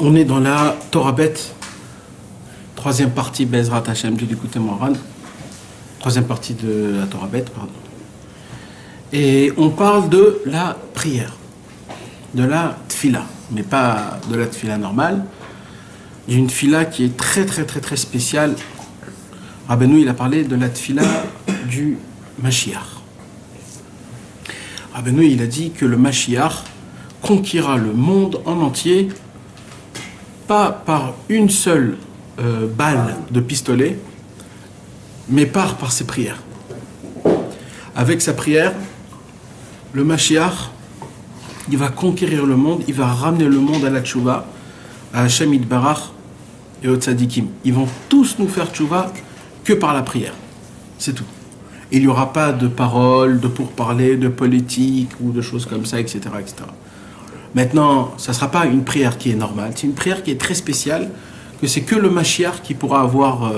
On est dans la Torah Beth, troisième partie Bezrat Hashem du Likutei Moharan, troisième partie de la Torah Beth, pardon. Et on parle de la prière, de la tfila, mais pas de la tfila normale, d'une tfila qui est très spéciale. Rabbeinu, il a parlé de la tfila du Mashiach. Rabbeinu, il a dit que le Mashiach conquérera le monde en entier, pas par une seule balle de pistolet, mais par ses prières. Avec sa prière, le Mashiach, il va conquérir le monde, il va ramener le monde à la tchouva, à Hashem Yitbarach et au tzadikim. Ils vont tous nous faire tchouva que par la prière. C'est tout. Il n'y aura pas de paroles, de pourparlers, de politique ou de choses comme ça, etc. etc. Maintenant, ça ne sera pas une prière qui est normale, c'est une prière qui est très spéciale, que c'est que le Mashiach qui pourra avoir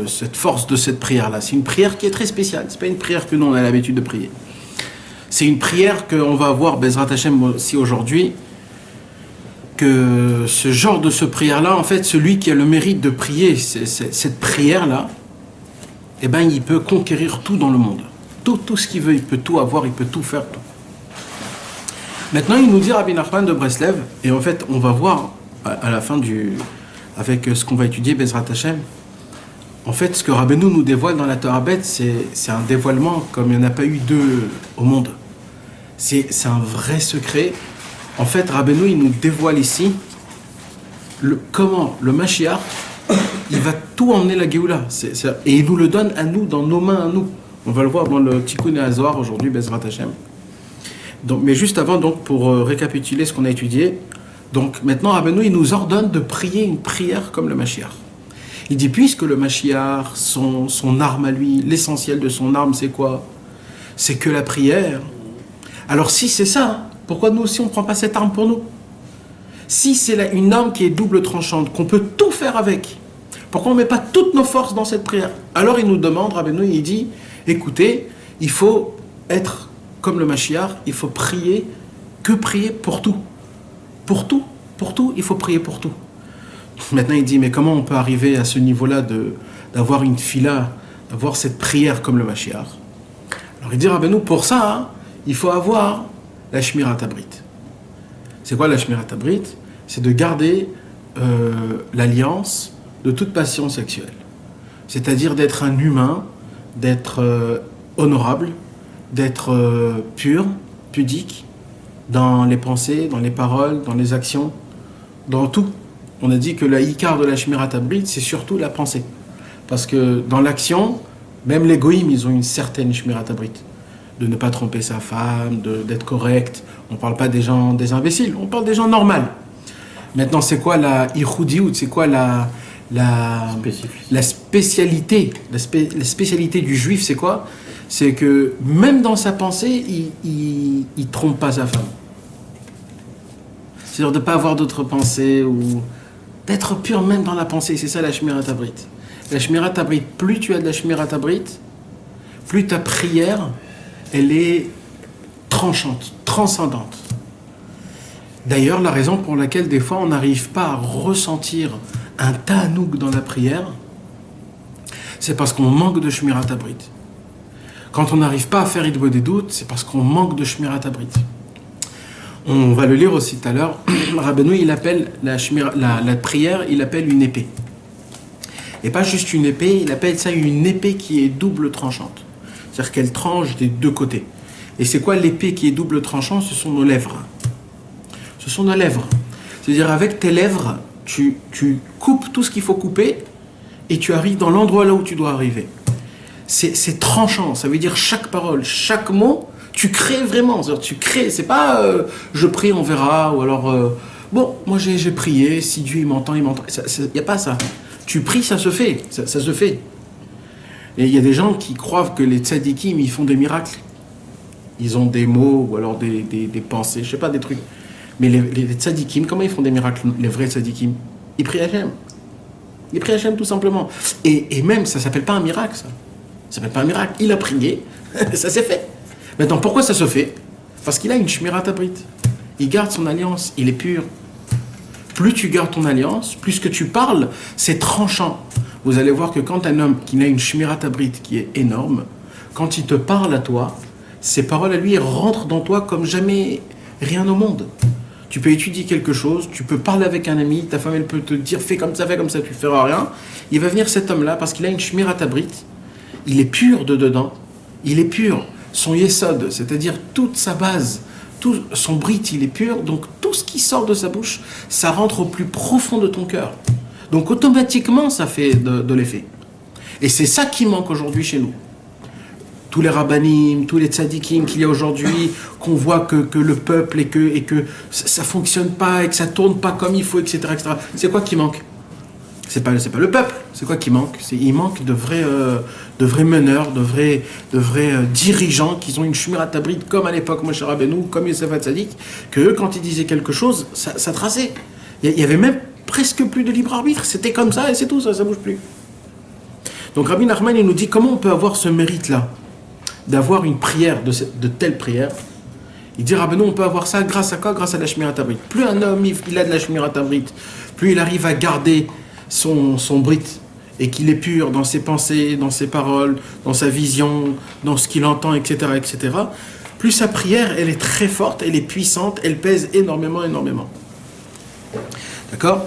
cette force de cette prière-là. C'est une prière qui est très spéciale, ce n'est pas une prière que nous on a l'habitude de prier. C'est une prière qu'on va voir, Bezrat Hashem aussi aujourd'hui, que ce genre de prière-là, en fait, celui qui a le mérite de prier cette prière-là, eh ben, il peut conquérir tout dans le monde. Tout ce qu'il veut, il peut tout avoir, il peut tout faire, tout. Maintenant, il nous dit Rabbi Nachman de Breslev, et en fait, on va voir à la fin avec ce qu'on va étudier, Bezrat Hashem, en fait, ce que Rabbeinu nous dévoile dans la Torah Beth, c'est un dévoilement comme il n'y en a pas eu deux au monde. C'est un vrai secret. En fait, Rabbeinu, il nous dévoile ici comment le Mashiach, il va tout emmener la Géoula. Et il nous le donne à nous, dans nos mains à nous. On va le voir dans le Tikkun HaZohar aujourd'hui, Bezrat Hashem. Donc, mais juste avant, donc, pour récapituler ce qu'on a étudié, donc maintenant, Rabbeinu, il nous ordonne de prier une prière comme le Mashiach. Il dit, puisque le Mashiach, son arme à lui, l'essentiel de son arme, c'est quoi? C'est que la prière. Alors si c'est ça, pourquoi nous aussi on ne prend pas cette arme pour nous? Si c'est une arme qui est double tranchante, qu'on peut tout faire avec, pourquoi on ne met pas toutes nos forces dans cette prière? Alors il nous demande, Rabbeinu, il dit, écoutez, il faut être comme le Mashiach, il faut prier pour tout. Pour tout, il faut prier pour tout. Maintenant, il dit, mais comment on peut arriver à ce niveau-là d'avoir une fila, d'avoir cette prière comme le Mashiach? Alors il dit, Rabbeinu, pour ça, hein, il faut avoir la Shmirat Habrit. C'est quoi la Shmirat Habrit? C'est de garder l'alliance de toute passion sexuelle. C'est-à-dire d'être un humain, d'être honorable, d'être pur, pudique, dans les pensées, dans les paroles, dans les actions, dans tout. On a dit que la Ikar de la Shmirat Habrit, c'est surtout la pensée. Parce que dans l'action, même les goïms, ils ont une certaine Shmirat Habrit. De ne pas tromper sa femme, d'être correct. On ne parle pas des gens, des imbéciles, on parle des gens normaux. Maintenant, c'est quoi la Ichudiout? C'est quoi la spécialité? La spécialité du juif, c'est quoi? C'est que même dans sa pensée, il ne trompe pas sa femme. C'est-à-dire de ne pas avoir d'autres pensées ou d'être pur même dans la pensée. C'est ça la Shmirat Habrit. La Shmirat Habrit, plus tu as de la Shmirat Habrit, plus ta prière, elle est tranchante, transcendante. D'ailleurs, la raison pour laquelle des fois on n'arrive pas à ressentir un ta'anoug dans la prière, c'est parce qu'on manque de Shmirat Habrit. Quand on n'arrive pas à faire Idbo des doutes, c'est parce qu'on manque de Shmirat Habrit. On va le lire aussi tout à l'heure. Rabbeinu, il appelle la prière, il appelle une épée. Et pas juste une épée, il appelle ça une épée qui est double tranchante. C'est-à-dire qu'elle tranche des deux côtés. Et c'est quoi l'épée qui est double tranchante? Ce sont nos lèvres. Ce sont nos lèvres. C'est-à-dire avec tes lèvres, tu coupes tout ce qu'il faut couper et tu arrives dans l'endroit là où tu dois arriver. C'est tranchant, ça veut dire chaque parole, chaque mot, tu crées vraiment. Tu crées, c'est pas je prie, on verra, ou alors bon, moi j'ai prié, si Dieu il m'entend, il m'entend. Il n'y a pas ça. Tu pries, ça se fait, ça se fait. Et il y a des gens qui croient que les tzadikim, ils font des miracles. Ils ont des mots, ou alors des pensées, je sais pas, des trucs. Mais les tzadikim, comment ils font des miracles, les vrais tzadikim? Ils prient Hachem. Ils prient Hachem tout simplement. Et même, ça s'appelle pas un miracle, ça. Ça s'appelle pas un miracle. Il a prié, ça s'est fait. Maintenant, pourquoi ça se fait? Parce qu'il a une Shmirat Habrit. Il garde son alliance, il est pur. plus tu gardes ton alliance, plus ce que tu parles, c'est tranchant. Vous allez voir que quand un homme qui a une shmirat habrit qui est énorme, quand il te parle à toi, ses paroles à lui rentrent dans toi comme jamais rien au monde. Tu peux étudier quelque chose, tu peux parler avec un ami, ta femme elle peut te dire fais comme ça, tu ne feras rien. Il va venir cet homme-là parce qu'il a une shmirat habrit, il est pur de dedans, il est pur. Son yesod, c'est-à-dire toute sa base, tout son brit, il est pur, donc tout ce qui sort de sa bouche, ça rentre au plus profond de ton cœur. Donc automatiquement, ça fait de l'effet. Et c'est ça qui manque aujourd'hui chez nous. Tous les rabbanim, tous les tzadikim qu'il y a aujourd'hui, qu'on voit que le peuple et que ça ne fonctionne pas et que ça ne tourne pas comme il faut, etc. etc. C'est quoi qui manque? C'est pas le peuple. C'est quoi qui manque? Il manque de vrais meneurs, de vrais dirigeants qui ont une shmirat habrit comme à l'époque Moshe Rabbeinu, comme Yosef Hatzadik, que eux, quand ils disaient quelque chose, ça traçait. Il y avait même presque plus de libre arbitre. C'était comme ça et c'est tout, ça bouge plus. Donc Rabbi Nachman, il nous dit comment on peut avoir ce mérite-là, d'avoir une prière, de telle prière. Il dit Rabbeinu, on peut avoir ça grâce à quoi? Grâce à la shmirat habrit. Plus un homme il a de la shmirat habrit, plus il arrive à garder son brit, et qu'il est pur dans ses pensées, dans ses paroles, dans sa vision, dans ce qu'il entend, etc., etc., plus sa prière, elle est très forte, elle est puissante, elle pèse énormément, énormément. D'accord?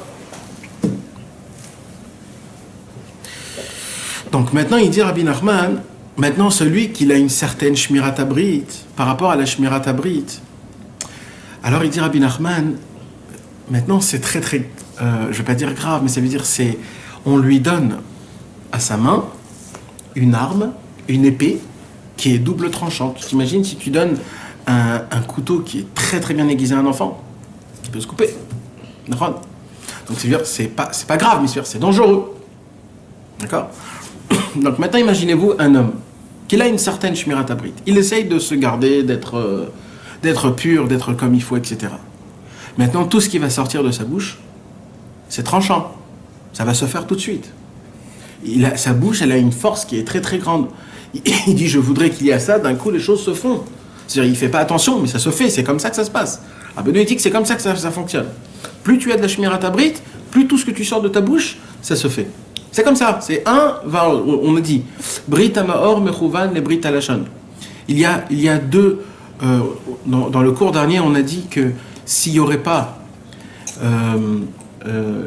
Donc maintenant, il dit Rabbi Nachman, maintenant celui qui a une certaine shmirat habrit, par rapport à la shmirat habrit, alors il dit Rabbi Nachman, maintenant c'est très très, je ne vais pas dire grave, mais ça veut dire on lui donne à sa main une arme, une épée qui est double tranchante. Tu t'imagines si tu donnes un couteau qui est très très bien aiguisé à un enfant, qui peut se couper. D'accord? Donc c'est pas grave, mais c'est dangereux. D'accord? Donc maintenant imaginez-vous un homme qui a une certaine shmirat habrit. Il essaye de se garder, d'être pur, d'être comme il faut, etc. Maintenant tout ce qui va sortir de sa bouche, c'est tranchant. Ça va se faire tout de suite. Sa bouche, elle a une force qui est très très grande. Il dit, je voudrais qu'il y ait ça, d'un coup les choses se font. C'est-à-dire, il ne fait pas attention, mais ça se fait, c'est comme ça que ça se passe. Rabbeinu dit que c'est comme ça que ça fonctionne. Plus tu as de la shmirat habrit, plus tout ce que tu sors de ta bouche, ça se fait. C'est comme ça, c'est on a dit, Brit hamaor mechouvan le Brit halashon. Il y a deux, dans le cours dernier, on a dit que s'il n'y aurait pas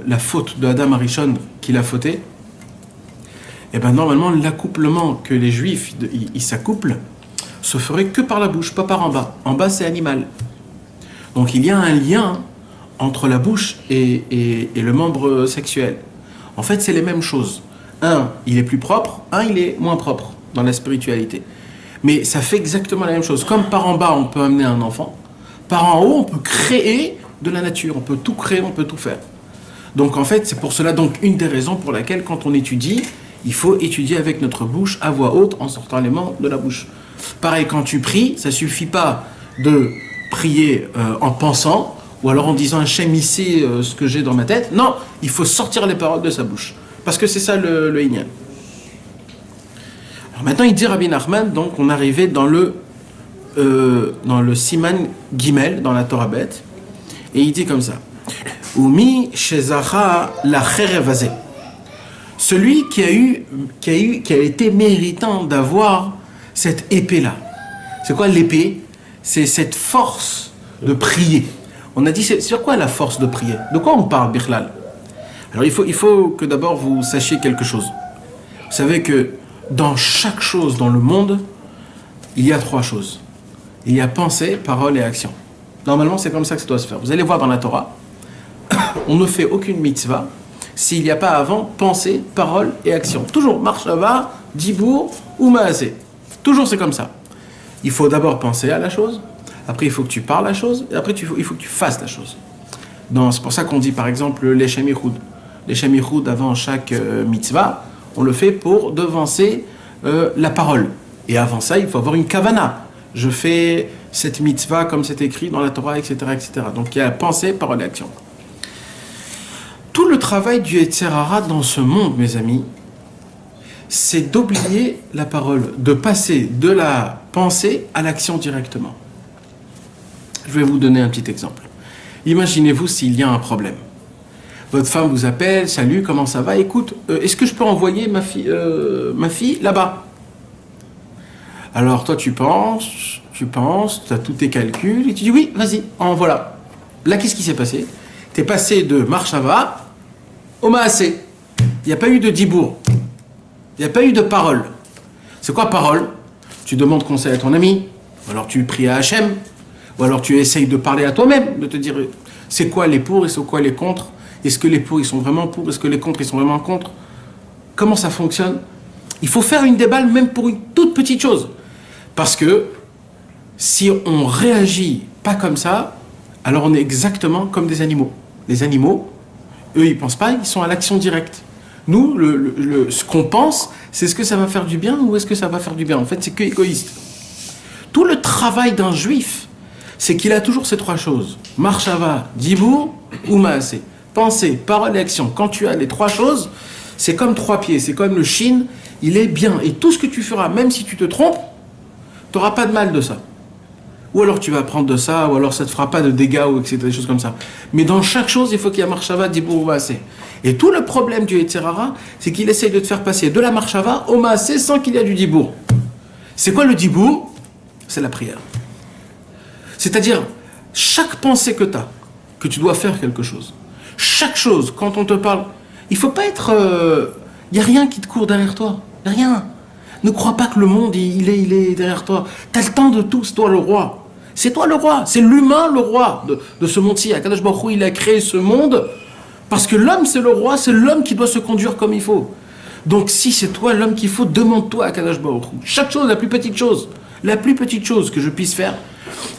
la faute de Adam Arishon qu'il a fauté, et bien normalement l'accouplement que les juifs ils s'accouplent se ferait que par la bouche, pas par en bas. En bas c'est animal. Donc il y a un lien entre la bouche et le membre sexuel. En fait c'est les mêmes choses. Un il est plus propre, un il est moins propre dans la spiritualité. Mais ça fait exactement la même chose. Comme par en bas on peut amener un enfant, par en haut on peut créer de la nature, on peut tout créer, on peut tout faire. Donc en fait c'est pour cela donc une des raisons pour laquelle quand on étudie, il faut étudier avec notre bouche à voix haute en sortant les mains de la bouche. Pareil, quand tu pries, ça ne suffit pas de prier en pensant ou alors en disant Hachem ici ce que j'ai dans ma tête. Non, il faut sortir les paroles de sa bouche. Parce que c'est ça le Inyan. Alors maintenant, il dit Rabbi Nachman, donc on arrivait dans le Siman Gimel, dans la Torah bête, et il dit comme ça Umi shezacha la cherevazé. Celui qui a été méritant d'avoir cette épée-là. C'est quoi l'épée? C'est cette force de prier. On a dit, c'est sur quoi la force de prier? De quoi on parle, Bichlal? Alors il faut que d'abord vous sachiez quelque chose. Vous savez que dans chaque chose dans le monde, il y a trois choses. Il y a pensée, parole et action. Normalement, c'est comme ça que ça doit se faire. Vous allez voir dans la Torah, on ne fait aucune mitzvah s'il n'y a pas avant pensée, parole et action. Toujours marshava, dibour ou maasé. Toujours c'est comme ça. Il faut d'abord penser à la chose, après il faut que tu parles la chose, et après il faut que tu fasses la chose. C'est pour ça qu'on dit par exemple l'Echem Yichud. L'Echem Yichud avant chaque mitzvah, on le fait pour devancer la parole. Et avant ça, il faut avoir une kavana. Je fais cette mitzvah comme c'est écrit dans la Torah, etc., etc. Donc il y a pensée, parole et action. Tout le travail du Yetzer Hara dans ce monde, mes amis, c'est d'oublier la parole, de passer de la pensée à l'action directement. Je vais vous donner un petit exemple. Imaginez-vous s'il y a un problème. votre femme vous appelle, salut, comment ça va? Écoute, est-ce que je peux envoyer ma fille là-bas? Alors toi tu penses, tu as tous tes calculs, et tu dis oui, vas-y, voilà. Là, qu'est-ce qui s'est passé? Tu es passé de Marshava au Maasé. Il n'y a pas eu de dibour. Il n'y a pas eu de parole. C'est quoi parole? Tu demandes conseil à ton ami, ou alors tu pries à Hachem, ou alors tu essayes de parler à toi-même, de te dire c'est quoi les pour et c'est quoi les contre. Est-ce que les pour ils sont vraiment pour? Est-ce que les contre ils sont vraiment contre? Comment ça fonctionne? Il faut faire une déballe même pour une toute petite chose. Parce que si on réagit pas comme ça, alors on est exactement comme des animaux. Les animaux, eux ils pensent pas, ils sont à l'action directe. Nous, ce qu'on pense, c'est est-ce que ça va faire du bien ou est-ce que ça va faire du bien? En fait, c'est que égoïste. Tout le travail d'un juif, c'est qu'il a toujours ces trois choses. Marshava, Dibour ou Maasé. Pensée, parole et action. Quand tu as les trois choses, c'est comme trois pieds, c'est comme le shin, il est bien. Et tout ce que tu feras, même si tu te trompes, tu n'auras pas de mal de ça. Ou alors tu vas apprendre de ça, ou alors ça ne te fera pas de dégâts, ou etc., des choses comme ça. Mais dans chaque chose, il faut qu'il y ait Marshava, Dibour ou Maasé. Et tout le problème du Yetzer Hara, c'est qu'il essaye de te faire passer de la Marshava au Maasé sans qu'il y ait du Dibour. C'est quoi le Dibour? C'est la prière. C'est-à-dire, chaque pensée que tu as, que tu dois faire quelque chose, chaque chose, quand on te parle, il ne faut pas être... Il n'y a rien qui te court derrière toi. Il n'y a rien. Ne crois pas que le monde, il est derrière toi. Tu as le temps de tout, c'est toi le roi. C'est toi le roi. C'est l'humain le roi de ce monde-ci. Akadosh Baruch Hu, il a créé ce monde parce que l'homme, c'est le roi, c'est l'homme qui doit se conduire comme il faut. Donc si c'est toi l'homme qu'il faut, demande-toi à Akadosh Baruch Hu. Chaque chose, la plus petite chose que je puisse faire.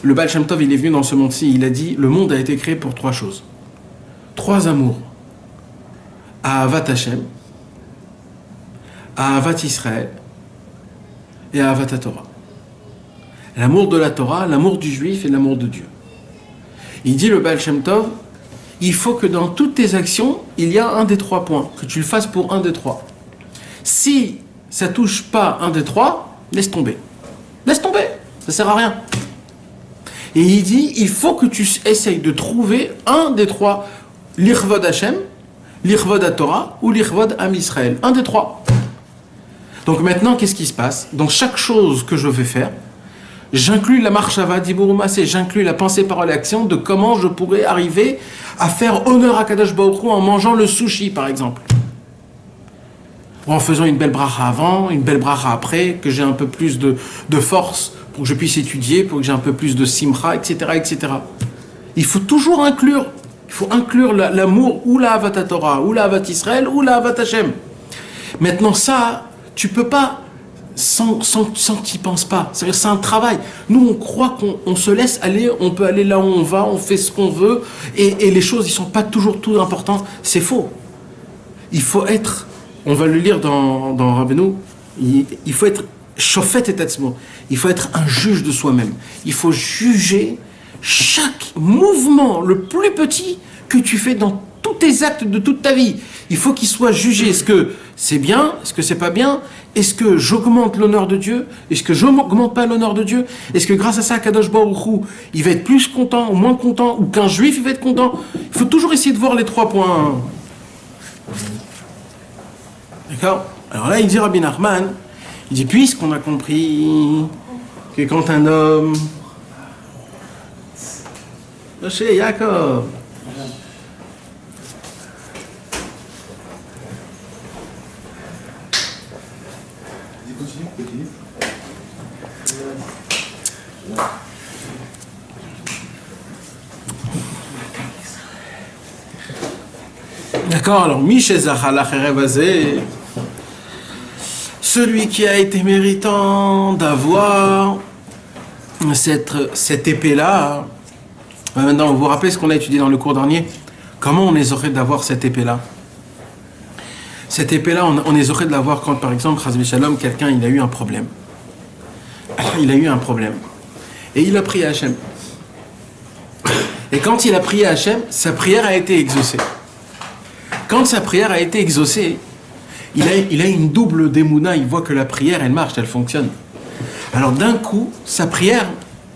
Le Baal Shem Tov, il est venu dans ce monde-ci, il a dit, le monde a été créé pour trois choses. Trois amours. Ahavat Hashem, Ahavat Israël et Ahavat Torah. L'amour de la Torah, l'amour du juif et l'amour de Dieu. Il dit le Baal Shem Tov, il faut que dans toutes tes actions, il y a un des trois points, que tu le fasses pour un des trois. Si ça touche pas un des trois, laisse tomber. Laisse tomber, ça sert à rien. Et il dit, il faut que tu essayes de trouver un des trois, l'Irvod Hashem, l'Irvod Torah ou l'Irvod Am Israël. Un des trois. Donc maintenant, qu'est-ce qui se passe? Dans chaque chose que je vais faire, j'inclus la marshava, Dibour ou Maasé, j'inclus la pensée, parole et action de comment je pourrais arriver à faire honneur à Kadosh Baruch Hu en mangeant le sushi, par exemple. Ou en faisant une belle bracha avant, une belle bracha après, que j'ai un peu plus de force pour que je puisse étudier, pour que j'ai un peu plus de simcha, etc., etc. Il faut toujours inclure, l'amour ou la Havat Torah, ou la Havat Israël, ou la Havat Hashem. Maintenant ça, tu peux pas sans que tu n'y penses pas. C'est un travail. Nous, on croit qu'on se laisse aller, on peut aller là où on va, on fait ce qu'on veut, et les choses, ils sont pas toujours tout importantes. C'est faux. Il faut être, on va le lire dans Rabbeinu, il faut être chauffet et tatsmo. Il faut être un juge de soi-même. Il faut juger chaque mouvement, le plus petit, que tu fais dans tous tes actes de toute ta vie. Il faut qu'il soit jugé. Est-ce que c'est bien? Est-ce que c'est pas bien? Est-ce que j'augmente l'honneur de Dieu? Est-ce que je n'augmente pas l'honneur de Dieu? Est-ce que grâce à ça, Kadosh Baruch Hu, il va être plus content ou moins content? Ou qu'un juif, il va être content? Il faut toujours essayer de voir les trois points. D'accord? Alors là, il dit Rabbi Nachman, il dit, puisqu'on a compris que quand un homme... Chez Jacob... D'accord, alors celui qui a été méritant d'avoir cette épée-là. Maintenant, vous vous rappelez ce qu'on a étudié dans le cours dernier? Comment on les aurait d'avoir cette épée-là? Cette épée-là, on les aurait de l'avoir quand, par exemple, Chas v'Shalom, quelqu'un, il a eu un problème. Il a eu un problème. Et il a prié à Hachem. Et quand il a prié à Hachem, sa prière a été exaucée. Quand sa prière a été exaucée, il a une double démouna, il voit que la prière, elle marche, elle fonctionne. Alors d'un coup, sa prière,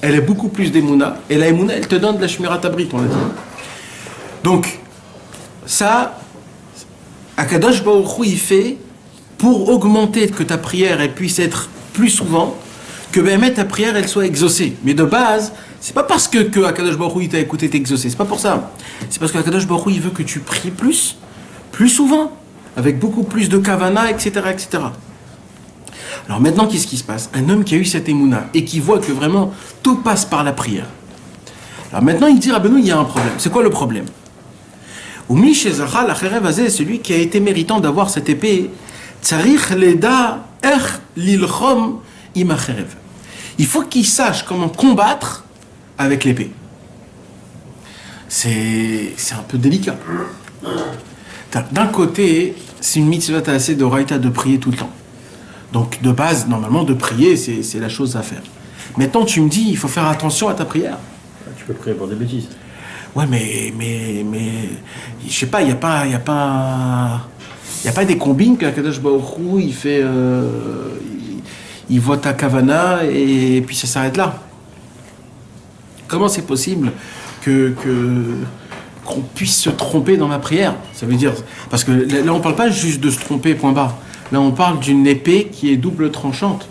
elle est beaucoup plus démouna, et la émouna, elle te donne de la shmirat abrit, on l'a dit. Donc, ça, Akadosh Baruch Hu, il fait pour augmenter que ta prière elle puisse être plus souvent, que ben, ta prière elle soit exaucée. Mais de base, c'est pas parce que Akadosh Baruch Hu il t'a écouté t'es exaucé, c'est pas pour ça. C'est parce qu'Akadosh Baruch Hu il veut que tu pries plus souvent, avec beaucoup plus de kavana, etc., etc. Alors maintenant, qu'est-ce qui se passe? Un homme qui a eu cette émouna et qui voit que vraiment tout passe par la prière. Alors maintenant, il dit, Rabbeinu, il y a un problème. C'est quoi le problème? Oumi Shezacha l'Acherev Azeh, celui qui a été méritant d'avoir cette épée, Tsarich Leda Er Lilchom Imacherev. Il faut qu'il sache comment combattre avec l'épée. C'est un peu délicat. D'un côté, c'est une mitzvah assez de Raïta de prier tout le temps. Donc de base, normalement, de prier, c'est la chose à faire. Maintenant, tu me dis, il faut faire attention à ta prière. Tu peux prier pour des bêtises. Ouais, mais je sais pas, il y a pas des combines qu'Akadosh Baruch Hu, il fait, il voit ta kavana et puis ça s'arrête là. Comment c'est possible qu'on puisse se tromper dans la prière? Ça veut dire, parce que là on parle pas juste de se tromper, point barre. Là on parle d'une épée qui est double tranchante.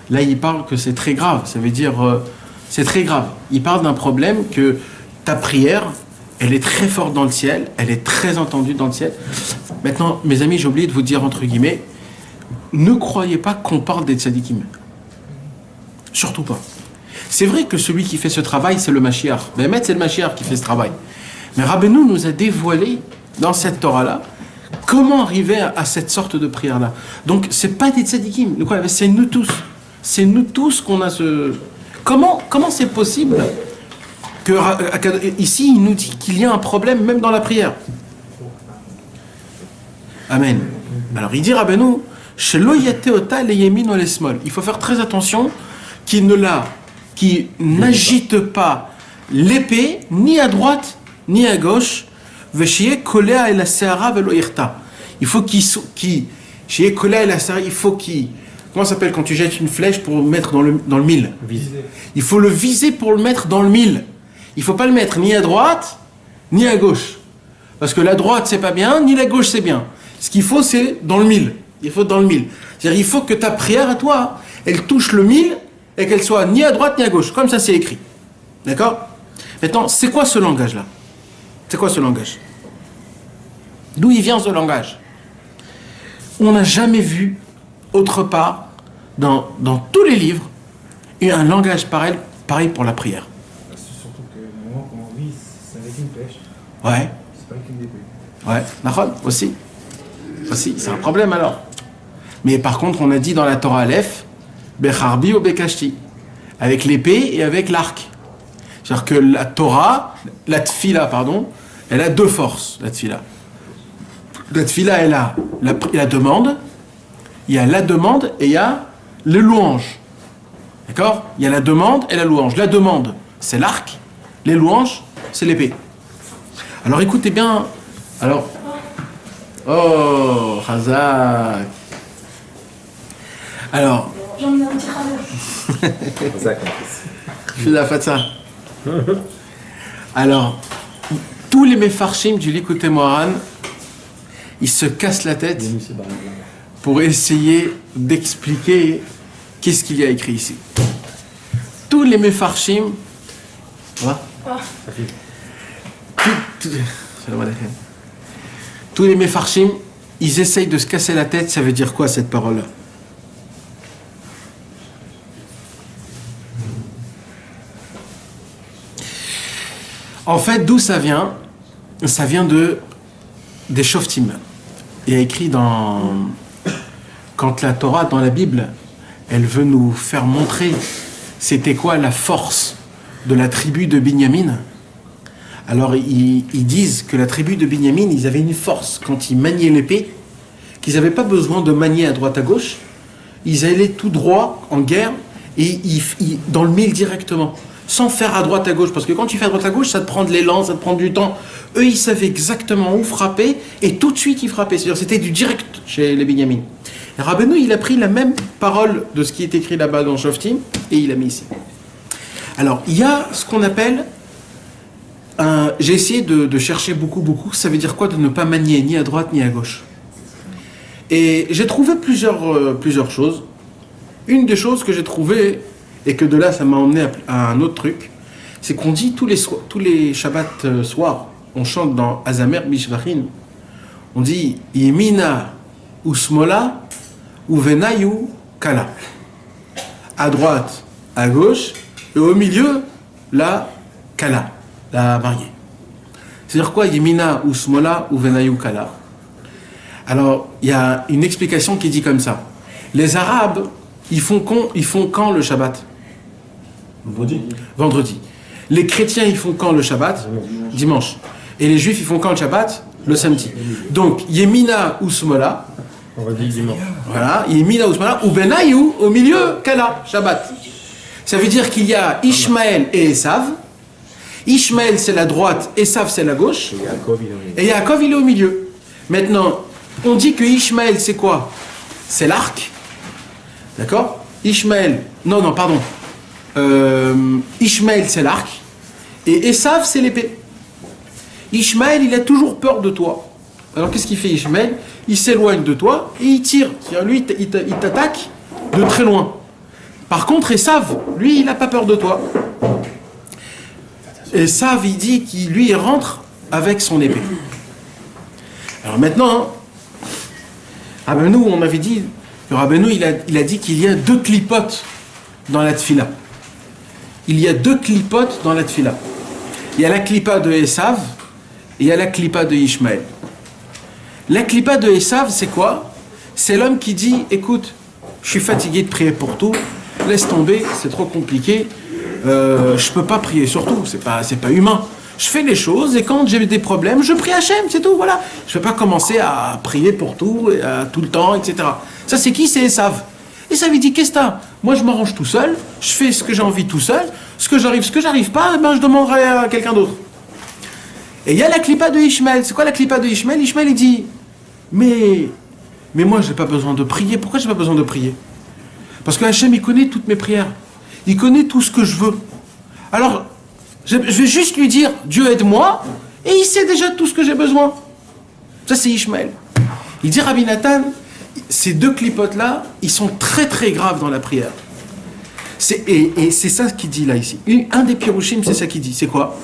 Là il parle que c'est très grave. Ça veut dire, c'est très grave. Il parle d'un problème que ta prière, elle est très forte dans le ciel, elle est très entendue dans le ciel. Maintenant, mes amis, j'ai oublié de vous dire entre guillemets, ne croyez pas qu'on parle des tzadikim. Surtout pas. C'est vrai que celui qui fait ce travail, c'est le Mashiach. Bémet, c'est le Mashiach qui fait ce travail. Mais Rabbeinu nous a dévoilé, dans cette Torah-là, comment arriver à cette sorte de prière-là. Donc, c'est pas des tzadikim. C'est nous tous. C'est nous tous qu'on a ce... Comment c'est possible que ici, il nous dit qu'il y a un problème même dans la prière? Amen. Alors, il dit Rabbeinu, il faut faire très attention qu'il n'agite pas l'épée ni à droite ni à gauche. Il faut qu'il comment ça s'appelle quand tu jettes une flèche pour le mettre dans le mille? Viser. Il faut le viser pour le mettre dans le mille. Il ne faut pas le mettre ni à droite ni à gauche. Parce que la droite c'est pas bien, ni la gauche c'est bien. Ce qu'il faut c'est dans le mille. Il faut dans le mille. C'est-à-dire il faut que ta prière à toi, elle touche le mille et qu'elle soit ni à droite ni à gauche. Comme ça c'est écrit. D'accord? Maintenant, c'est quoi ce langage-là? C'est quoi ce langage? D'où il vient ce langage? On n'a jamais vu autre part, dans tous les livres, un langage pareil pour la prière. C'est surtout que le moment qu'on vise, c'est avec une flèche. Ouais. C'est pas avec une épée. Ouais, Nahon, aussi, c'est un problème alors. Mais par contre, on a dit dans la Torah Aleph, Becharbi ou Bekashti, avec l'épée et avec l'arc. C'est-à-dire que la Torah, la Tfila, pardon, elle a deux forces, la Tfila. La Tfila, elle a la demande, il y a la demande et il y a le louange. D'accord? Il y a la demande et la louange. La demande, c'est l'arc, les louanges, c'est l'épée. Alors écoutez bien, alors... Oh, Hazak. Alors... J'en ai un petit travers. Je fais la fatsa. Alors, tous les méfarchim du Likutei Moharan, ils se cassent la tête pour essayer d'expliquer qu'est-ce qu'il y a écrit ici. Tous les méfarchim, tous les méfarchim, ils essayent de se casser la tête. Ça veut dire quoi cette parole-là? En fait, d'où ça vient? Ça vient des Shoftim. Il y a écrit quand la Torah, dans la Bible, elle veut nous faire montrer c'était quoi la force de la tribu de Binyamin. Alors ils disent que la tribu de Binyamin, ils avaient une force quand ils maniaient l'épée, qu'ils n'avaient pas besoin de manier à droite à gauche. Ils allaient tout droit en guerre et dans le mille directement, sans faire à droite à gauche, parce que quand tu fais à droite à gauche, ça te prend de l'élan, ça te prend du temps. Eux, ils savaient exactement où frapper, et tout de suite, ils frappaient. C'est-à-dire, c'était du direct chez les Binyamin. Et Rabbeinu, il a pris la même parole de ce qui est écrit là-bas dans Shoftim, et il l'a mis ici. Alors, il y a ce qu'on appelle J'ai essayé de chercher beaucoup. Ça veut dire quoi de ne pas manier ni à droite ni à gauche? Et j'ai trouvé plusieurs choses. Une des choses que j'ai trouvées, et que de là ça m'a emmené à un autre truc, c'est qu'on dit tous les Shabbats soirs, on chante dans Azamer Mishvachin, on dit Yemina ou Smola ou Venayu Kala. À droite, à gauche, et au milieu, la Kala, la mariée. C'est-à-dire quoi, Yemina ou Smola ou Venayu Kala? Alors, il y a une explication qui dit comme ça. Les Arabes, ils font quand le Shabbat? Vendredi. Les chrétiens, ils font quand le Shabbat? Dimanche. Et les juifs, ils font quand le Shabbat? Le samedi. Donc, Yemina ou Smola. On va dire dimanche. Voilà, Yemina ou Smola, ou Benayu, au milieu, Kala, Shabbat. Ça veut dire qu'il y a Ishmaël et Esav. Ishmaël, c'est la droite, Esav, c'est la gauche. Et Yaakov, il est au milieu. Maintenant, on dit que Ishmaël, c'est quoi? C'est l'arc. D'accord? Ishmaël, non, pardon. Ishmaël, c'est l'arc. Et Esav, c'est l'épée. Ishmaël, il a toujours peur de toi. Alors, qu'est-ce qu'il fait, Ishmaël? Il s'éloigne de toi et il tire. C'est-à-dire, lui, il t'attaque de très loin. Par contre, Esav, lui, il n'a pas peur de toi. Esav, il dit qu'il lui, il rentre avec son épée. Alors maintenant, Rabbeinu, on avait dit, le Rabbeinu, il a dit qu'il y a deux clipotes dans la tfila. Il y a deux clipotes dans la tfila. Il y a la clipa de Esav et il y a la clipa de Ishmaël. La clipa de Esav, c'est quoi? C'est l'homme qui dit, écoute, je suis fatigué de prier pour tout, laisse tomber, c'est trop compliqué, je peux pas prier sur tout, c'est pas humain. Je fais les choses et quand j'ai des problèmes, je prie Hachem, c'est tout, voilà. Je ne vais pas commencer à prier pour tout, tout le temps, etc. Ça, c'est qui? C'est Esav. Esav, il dit, qu'est-ce que t'as? Moi, je m'arrange tout seul, je fais ce que j'ai envie tout seul, ce que j'arrive pas, ben, je demanderai à quelqu'un d'autre. Et il y a la clipa de Ishmaël. C'est quoi la clipa de Ishmaël? Ishmaël, il dit, mais moi, je n'ai pas besoin de prier. Pourquoi je n'ai pas besoin de prier? Parce que Hachem, il connaît toutes mes prières. Il connaît tout ce que je veux. Alors, je vais juste lui dire, Dieu aide-moi, et il sait déjà tout ce que j'ai besoin. Ça, c'est Ishmaël. Il dit, Rabbi Nathan, ces deux clipotes-là, ils sont très très graves dans la prière. Et c'est ça qu'il dit là, ici. Un des pirouchim, c'est ça qu'il dit. C'est quoi?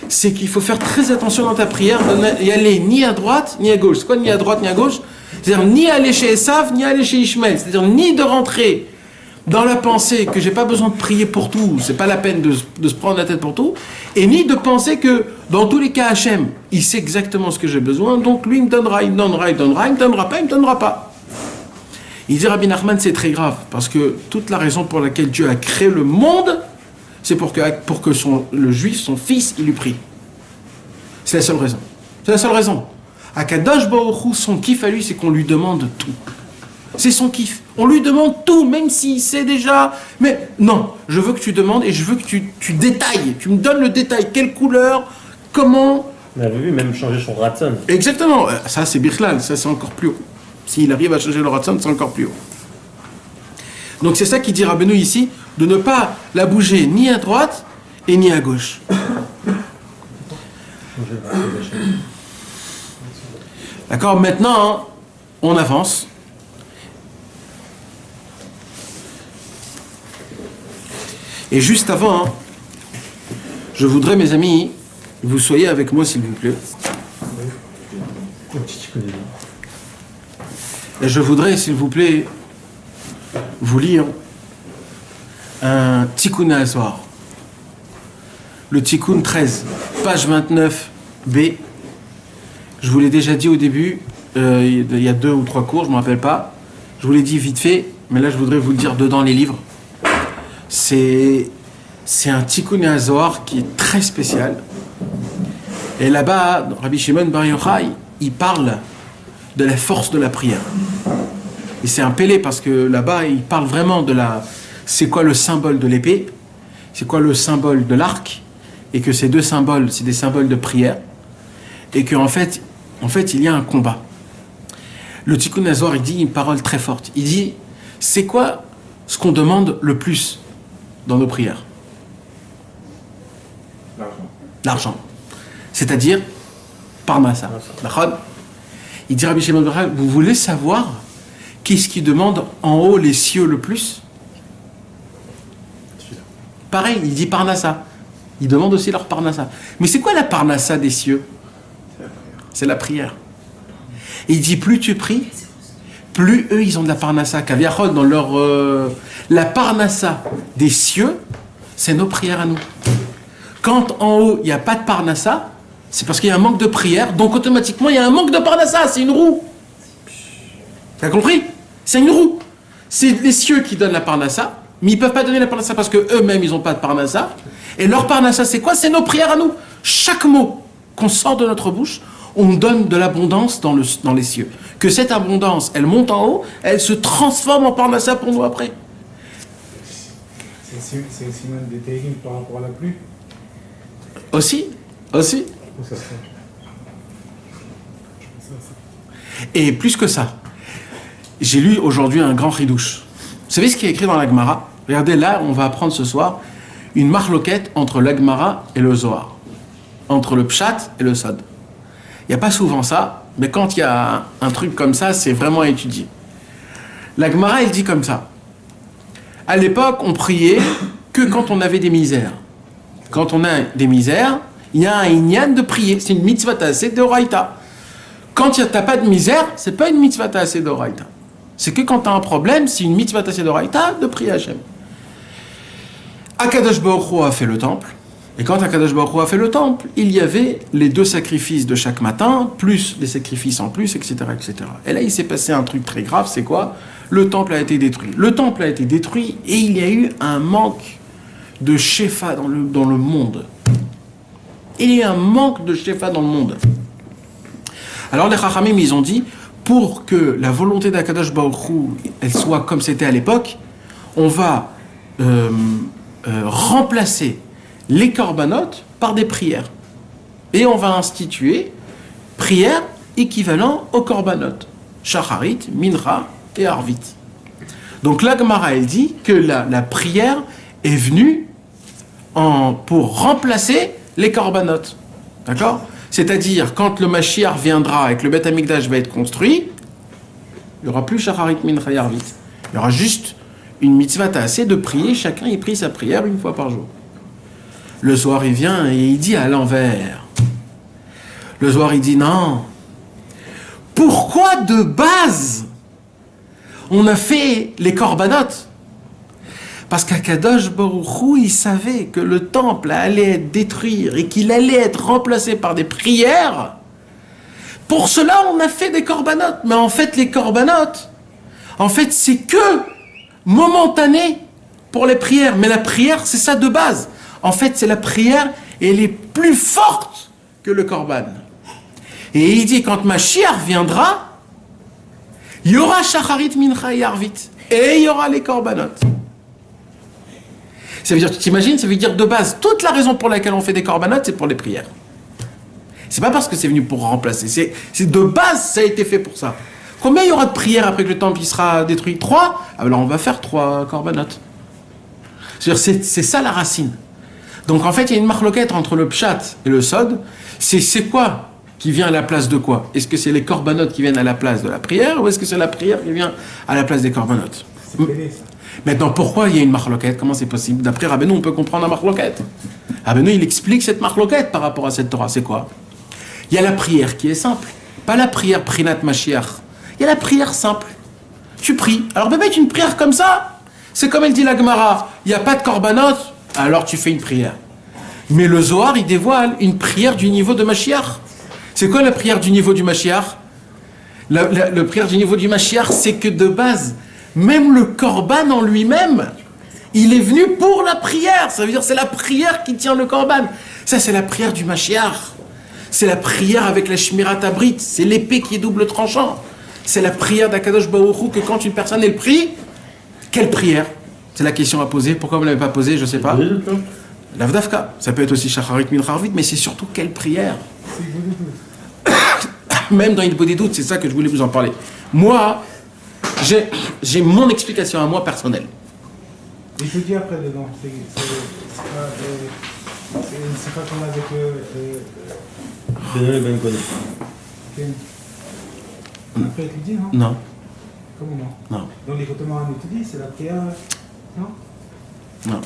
C'est qu'il faut faire très attention dans ta prière, y aller ni à droite, ni à gauche. C'est quoi ni à droite, ni à gauche? C'est-à-dire ni aller chez Esav, ni aller chez Ishmaël. C'est-à-dire ni de rentrer dans la pensée que j'ai pas besoin de prier pour tout, c'est pas la peine de se prendre la tête pour tout, et ni de penser que dans tous les cas Hachem, il sait exactement ce que j'ai besoin, donc lui il me donnera, il me donnera, il me donnera, il me donnera pas, il me donnera pas. Il dit Rabbi Nachman, c'est très grave, parce que toute la raison pour laquelle Dieu a créé le monde, c'est pour que le juif, son fils, il lui prie. C'est la seule raison. C'est la seule raison. Akadosh Baruch Hu, son kiff à lui, c'est qu'on lui demande tout. C'est son kiff. On lui demande tout, même s'il sait déjà. Mais non, je veux que tu demandes et je veux que tu détailles. Tu me donnes le détail. Quelle couleur? Comment? On avait vu même changer son ratson. Exactement. Ça, c'est Birklal. Ça, c'est encore plus haut. S'il arrive à changer le ratson, c'est encore plus haut. Donc, c'est ça qui dit Rabbeinu ici, de ne pas la bouger ni à droite et ni à gauche. D'accord, maintenant, hein, on avance. Et juste avant, hein, je voudrais, mes amis, que vous soyez avec moi, s'il vous plaît. Et je voudrais, s'il vous plaît, vous lire un Tikkun Hazor. Le Tikkun 13, page 29b. Je vous l'ai déjà dit au début, il y a 2 ou 3 cours, je ne me rappelle pas. Je vous l'ai dit vite fait, mais là je voudrais vous le dire dedans les livres. C'est un Tikkun Hazor qui est très spécial. Et là-bas, Rabbi Shimon Bar Yochai, il parle de la force de la prière. Et c'est un pélé parce que là-bas, il parle vraiment de c'est quoi le symbole de l'épée, c'est quoi le symbole de l'arc, et que ces deux symboles, c'est des symboles de prière, et qu'en fait, il y a un combat. Le Tikkun Hazor, il dit une parole très forte. Il dit, c'est quoi ce qu'on demande le plus dans nos prières? L'argent. L'argent. C'est-à-dire Parnassa. D'accord? Il dit Rabbi Shimon Bar Yochai, vous voulez savoir qu'est-ce qui demande en haut les cieux le plus? Pareil, il dit Parnassa. Il demande aussi leur Parnassa. Mais c'est quoi la Parnassa des cieux? C'est la prière. Et il dit plus tu pries, plus eux ils ont de la Parnassa. Kaviachol dans leur la Parnassa des cieux, c'est nos prières à nous. Quand en haut il n'y a pas de Parnassa, c'est parce qu'il y a un manque de prière, donc automatiquement il y a un manque de Parnassa, c'est une roue. T'as compris? C'est une roue. C'est les cieux qui donnent la Parnassa, mais ils ne peuvent pas donner la Parnassa parce qu'eux-mêmes ils n'ont pas de Parnassa. Et leur Parnassa c'est quoi? C'est nos prières à nous. Chaque mot qu'on sort de notre bouche, on donne de l'abondance dans les cieux. Que cette abondance, elle monte en haut, elle se transforme en Parnassa pour nous après. C'est aussi même des terribles par rapport à la pluie. Aussi. Où ça se fait? Et plus que ça, j'ai lu aujourd'hui un grand chidouche. Vous savez ce qui est écrit dans la Gemara? Regardez, là, on va apprendre ce soir une marloquette entre la Gemara et le Zohar. Entre le Pshat et le Sod. Il n'y a pas souvent ça, mais quand il y a un truc comme ça, c'est vraiment à étudier. La Gemara, elle dit comme ça. À l'époque, on priait que quand on avait des misères. Quand on a des misères, il y a un inyan de prier. C'est une mitzvah ta'aseh d'oraita. Quand tu n'as pas de misère, c'est pas une mitzvah ta'aseh d'oraita. C'est que quand tu as un problème, c'est une mitzvah ta'aseh d'oraita de prier Hachem. Akadosh Baruch Hu a fait le temple. Et quand Akadosh Baruch Hu a fait le temple, il y avait les 2 sacrifices de chaque matin, plus les sacrifices en plus, etc., etc. Et là, il s'est passé un truc très grave, c'est quoi? Le temple a été détruit. Le temple a été détruit et il y a eu un manque de shefa dans le monde. Il y a un manque de shefa dans le monde. Alors les Chachamim, ils ont dit, pour que la volonté d'Akadosh Baruch Hu, elle soit comme c'était à l'époque, on va remplacer les corbanotes par des prières. Et on va instituer prières équivalentes aux corbanotes. Shacharit, Mincha et Arvit. Donc la Gemara, elle dit que la prière est venue pour remplacer les corbanotes. D'accord? C'est-à-dire, quand le Mashiach viendra et que le Beth Amikdash va être construit, il n'y aura plus Shacharit, Mincha et Arvit. Il y aura juste une mitzvah ta'aseh de prier, chacun y prie sa prière une fois par jour. Le Zohar, il vient et il dit à l'envers. Le Zohar, il dit non. Pourquoi de base on a fait les corbanotes? Parce qu'Akadosh Baruch Hu, il savait que le temple allait être détruit et qu'il allait être remplacé par des prières. Pour cela, on a fait des corbanotes. Mais en fait, les corbanotes, en fait, c'est que momentané pour les prières. Mais la prière, c'est ça de base. En fait, c'est la prière et elle est plus forte que le korban. Et il dit, quand Mashiach viendra, il y aura Shacharit, Mincha et Arvit. Et il y aura les corbanotes. Ça veut dire, tu t'imagines, ça veut dire de base, toute la raison pour laquelle on fait des corbanotes, c'est pour les prières. C'est pas parce que c'est venu pour remplacer. C'est de base, ça a été fait pour ça. Combien il y aura de prières après que le temple il sera détruit? 3? Alors on va faire 3 corbanotes. C'est ça la racine. Donc en fait, il y a une marloquette entre le pshat et le sod. C'est quoi qui vient à la place de quoi? Est-ce que c'est les corbanotes qui viennent à la place de la prière ou est-ce que c'est la prière qui vient à la place des corbanotes? C'est pédé, ça. Maintenant, pourquoi il y a une marloquette? Comment c'est possible? D'après Rabbeinu, on peut comprendre la marloquette. Rabbeinu, il explique cette marloquette par rapport à cette Torah. C'est quoi? Il y a la prière qui est simple. Pas la prière Prinat Mashiach. Il y a la prière simple. Tu pries. Alors, bébé, une prière comme ça, c'est comme elle dit la Gemara. Il n'y a pas de korbanot, alors tu fais une prière. Mais le Zohar, il dévoile une prière du niveau de Mashiach. C'est quoi la prière du niveau du Mashiach? La prière du niveau du Mashiach, c'est que de base, même le korban en lui-même, il est venu pour la prière. Ça veut dire c'est la prière qui tient le korban. Ça, c'est la prière du Mashiach. C'est la prière avec la Shmirat Abrit. C'est l'épée qui est double tranchant. C'est la prière d'Akadosh Baruch Hu que quand une personne elle prie, quelle prière? C'est la question à poser. Pourquoi vous ne l'avez pas posée? Je ne sais pas. L'Avdavka. Ça peut être aussi Shacharit Mincha Arvit, mais c'est surtout quelle prière? Même dans une bonne doute, c'est ça que je voulais vous en parler. Moi, j'ai mon explication à moi personnelle. Et je dis après dedans, C'est pas comme avec Benoît Ben Koné. Ken. Après, tu dis, non? Non, Comment non? non, Dans les cotements à tu dis, c'est la prière, non? non.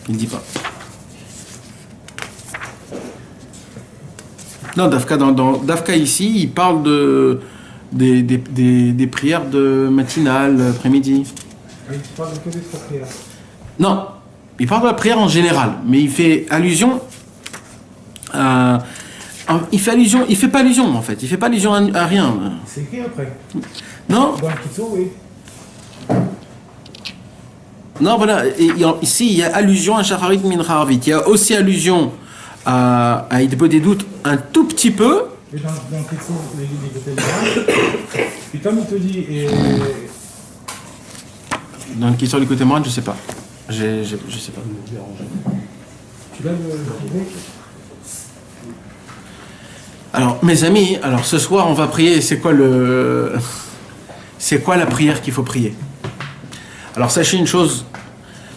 Il ne dit pas. Non, Dafka ici, il parle des prières de matinale, après-midi. Oui, tu parles que des trois prières. Non, il parle de la prière en général, mais il fait allusion à... Il fait pas allusion en fait, il fait pas allusion à rien. C'est écrit après. Non, Dans le Kitso, oui. non, voilà, ici il y a allusion à Shacharit Mincha Arvit, il y a aussi allusion à Idbo des doutes un tout petit peu. Mais dans le Kitso, les et comme il te dit, Dans le qui sur les côtés moines, je sais pas. Je sais pas. tu l'as le Alors, mes amis, alors ce soir, on va prier. C'est quoi la prière qu'il faut prier? Alors, sachez une chose.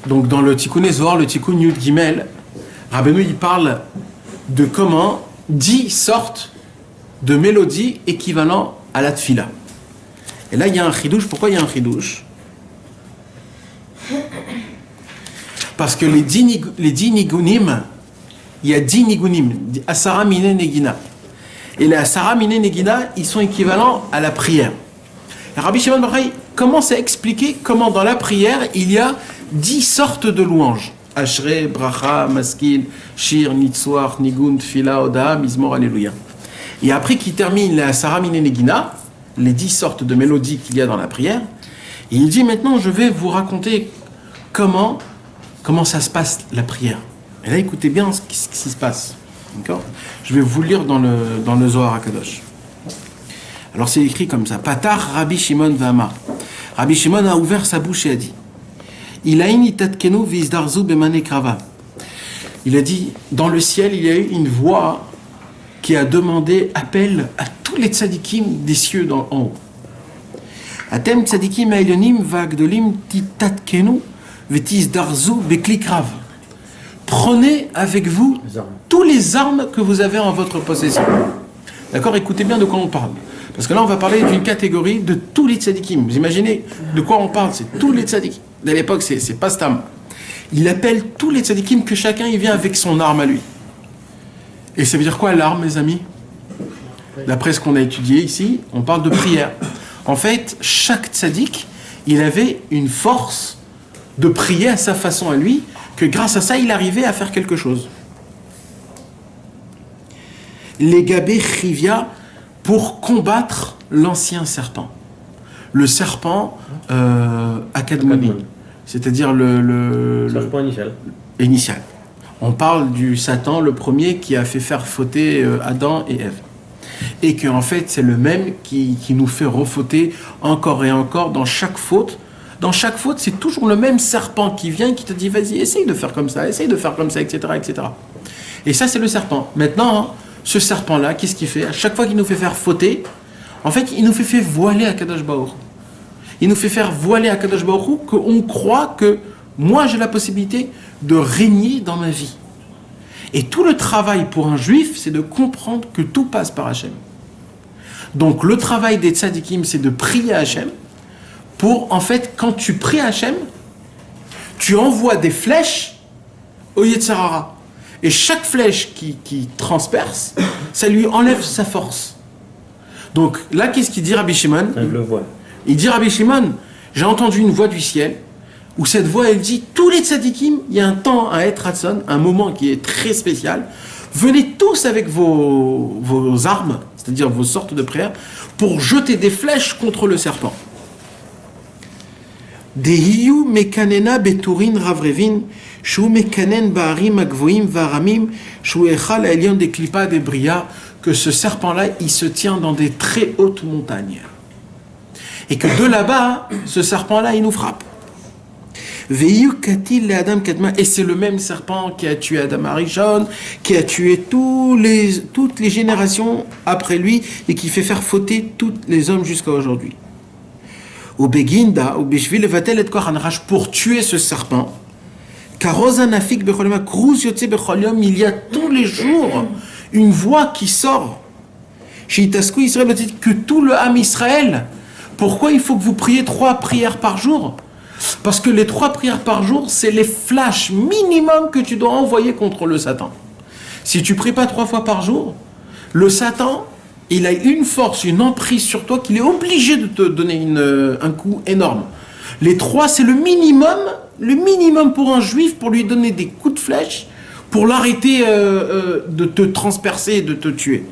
Donc, dans le Tikkun Zohar, le Tikkun Yud Gimel, Rabbeinu, il parle de comment 10 sortes de mélodies équivalentes à la tfila. Et là, il y a un chidouche. Pourquoi il y a un chidouche? Parce que les 10 nigunim, il y a 10 nigunim, Asara Mine Negina. Et les Asara Mine Negina, ils sont équivalents à la prière. Et Rabbi Shimon Bar Yochai commence à expliquer comment dans la prière, il y a 10 sortes de louanges. Ashrei, Bracha, Maskil, Shir, Nitzwar, Nigun, Tfila, Oda, Mizmor, Alléluia. Et après qu'il termine les Asara Mine Negina, les 10 sortes de mélodies qu'il y a dans la prière, et il dit maintenant je vais vous raconter comment ça se passe la prière. Et là écoutez bien ce qui se passe. D'accord? Je vais vous lire dans le Zohar HaKadosh. Alors c'est écrit comme ça. Patar Rabbi Shimon V'amar. Rabbi Shimon a ouvert sa bouche et a dit Ilaïn itatkenu vizdarzu bemane krava. Il a dit dans le ciel il y a eu une voix qui a demandé appel à tous les tzadikim des cieux en haut. Atem tzadikim ha'elyonim va'agdolim titatkenu v'tizdarzu beklikrav. Prenez avec vous toutes les armes que vous avez en votre possession. D'accord? Écoutez bien de quoi on parle. Parce que là, on va parler d'une catégorie de tous les tzadikim. Vous imaginez de quoi on parle? C'est tous les tzadikim. À l'époque, c'est pas Stam. Il appelle tous les tzadikim que chacun il vient avec son arme à lui. Et ça veut dire quoi l'arme, mes amis? D'après ce qu'on a étudié ici, on parle de prière. En fait, chaque tzadik, il avait une force de prier à sa façon à lui, que grâce à ça, il arrivait à faire quelque chose. Les gabé chivia pour combattre l'ancien serpent. Le serpent Akadmoni, c'est-à-dire le Serpent initial. On parle du Satan, le premier qui a fait faire fauter Adam et Ève. Et qu'en fait, c'est le même qui nous fait refauter encore et encore dans chaque faute. Dans chaque faute, c'est toujours le même serpent qui vient et qui te dit vas-y, essaye de faire comme ça, essaye de faire comme ça, etc. etc. Et ça, c'est le serpent. Maintenant, ce serpent-là, qu'est-ce qu'il fait? À chaque fois qu'il nous fait faire fauter, en fait, il nous fait voiler à Kadosh Baruch. Il nous fait faire voiler à Kadosh Baruch qu'on croit que moi, j'ai la possibilité de régner dans ma vie. Et tout le travail pour un juif, c'est de comprendre que tout passe par Hachem. Donc, le travail des tzadikim, c'est de prier à Hachem pour, en fait, quand tu pries à Hachem, tu envoies des flèches au Yetzer Hara. Et chaque flèche qui transperce, ça lui enlève sa force. Donc, là, qu'est-ce qu'il dit Rabbi Shimon? Le voile. Il dit Rabbi Shimon, j'ai entendu une voix du ciel, où cette voix, elle dit, tous les tzadikim, il y a un temps à être Hatson, un moment qui est très spécial, venez tous avec vos armes, c'est-à-dire vos sortes de prières, pour jeter des flèches contre le serpent. Dehiyu mekanena beturin ravrevin, shu mekanen ba'arim agvoim va'aramim, shu echal ha'elyon des klipa des bria, que ce serpent-là, il se tient dans des très hautes montagnes. Et que de là-bas, ce serpent-là, il nous frappe. Et c'est le même serpent qui a tué Adam Arishon, qui a tué toutes les générations après lui et qui fait faire fauter tous les hommes jusqu'à aujourd'hui. Pour tuer ce serpent, il y a tous les jours une voix qui sort. Que tout le Ham Israël, pourquoi il faut que vous priez 3 prières par jour? Parce que les 3 prières par jour, c'est les flashs minimum que tu dois envoyer contre le Satan. Si tu pries pas 3 fois par jour, le Satan, il a une force, une emprise sur toi qu'il est obligé de te donner un coup énorme. Les 3, c'est le minimum pour un juif, pour lui donner des coups de flèche, pour l'arrêter de te transpercer et de te tuer.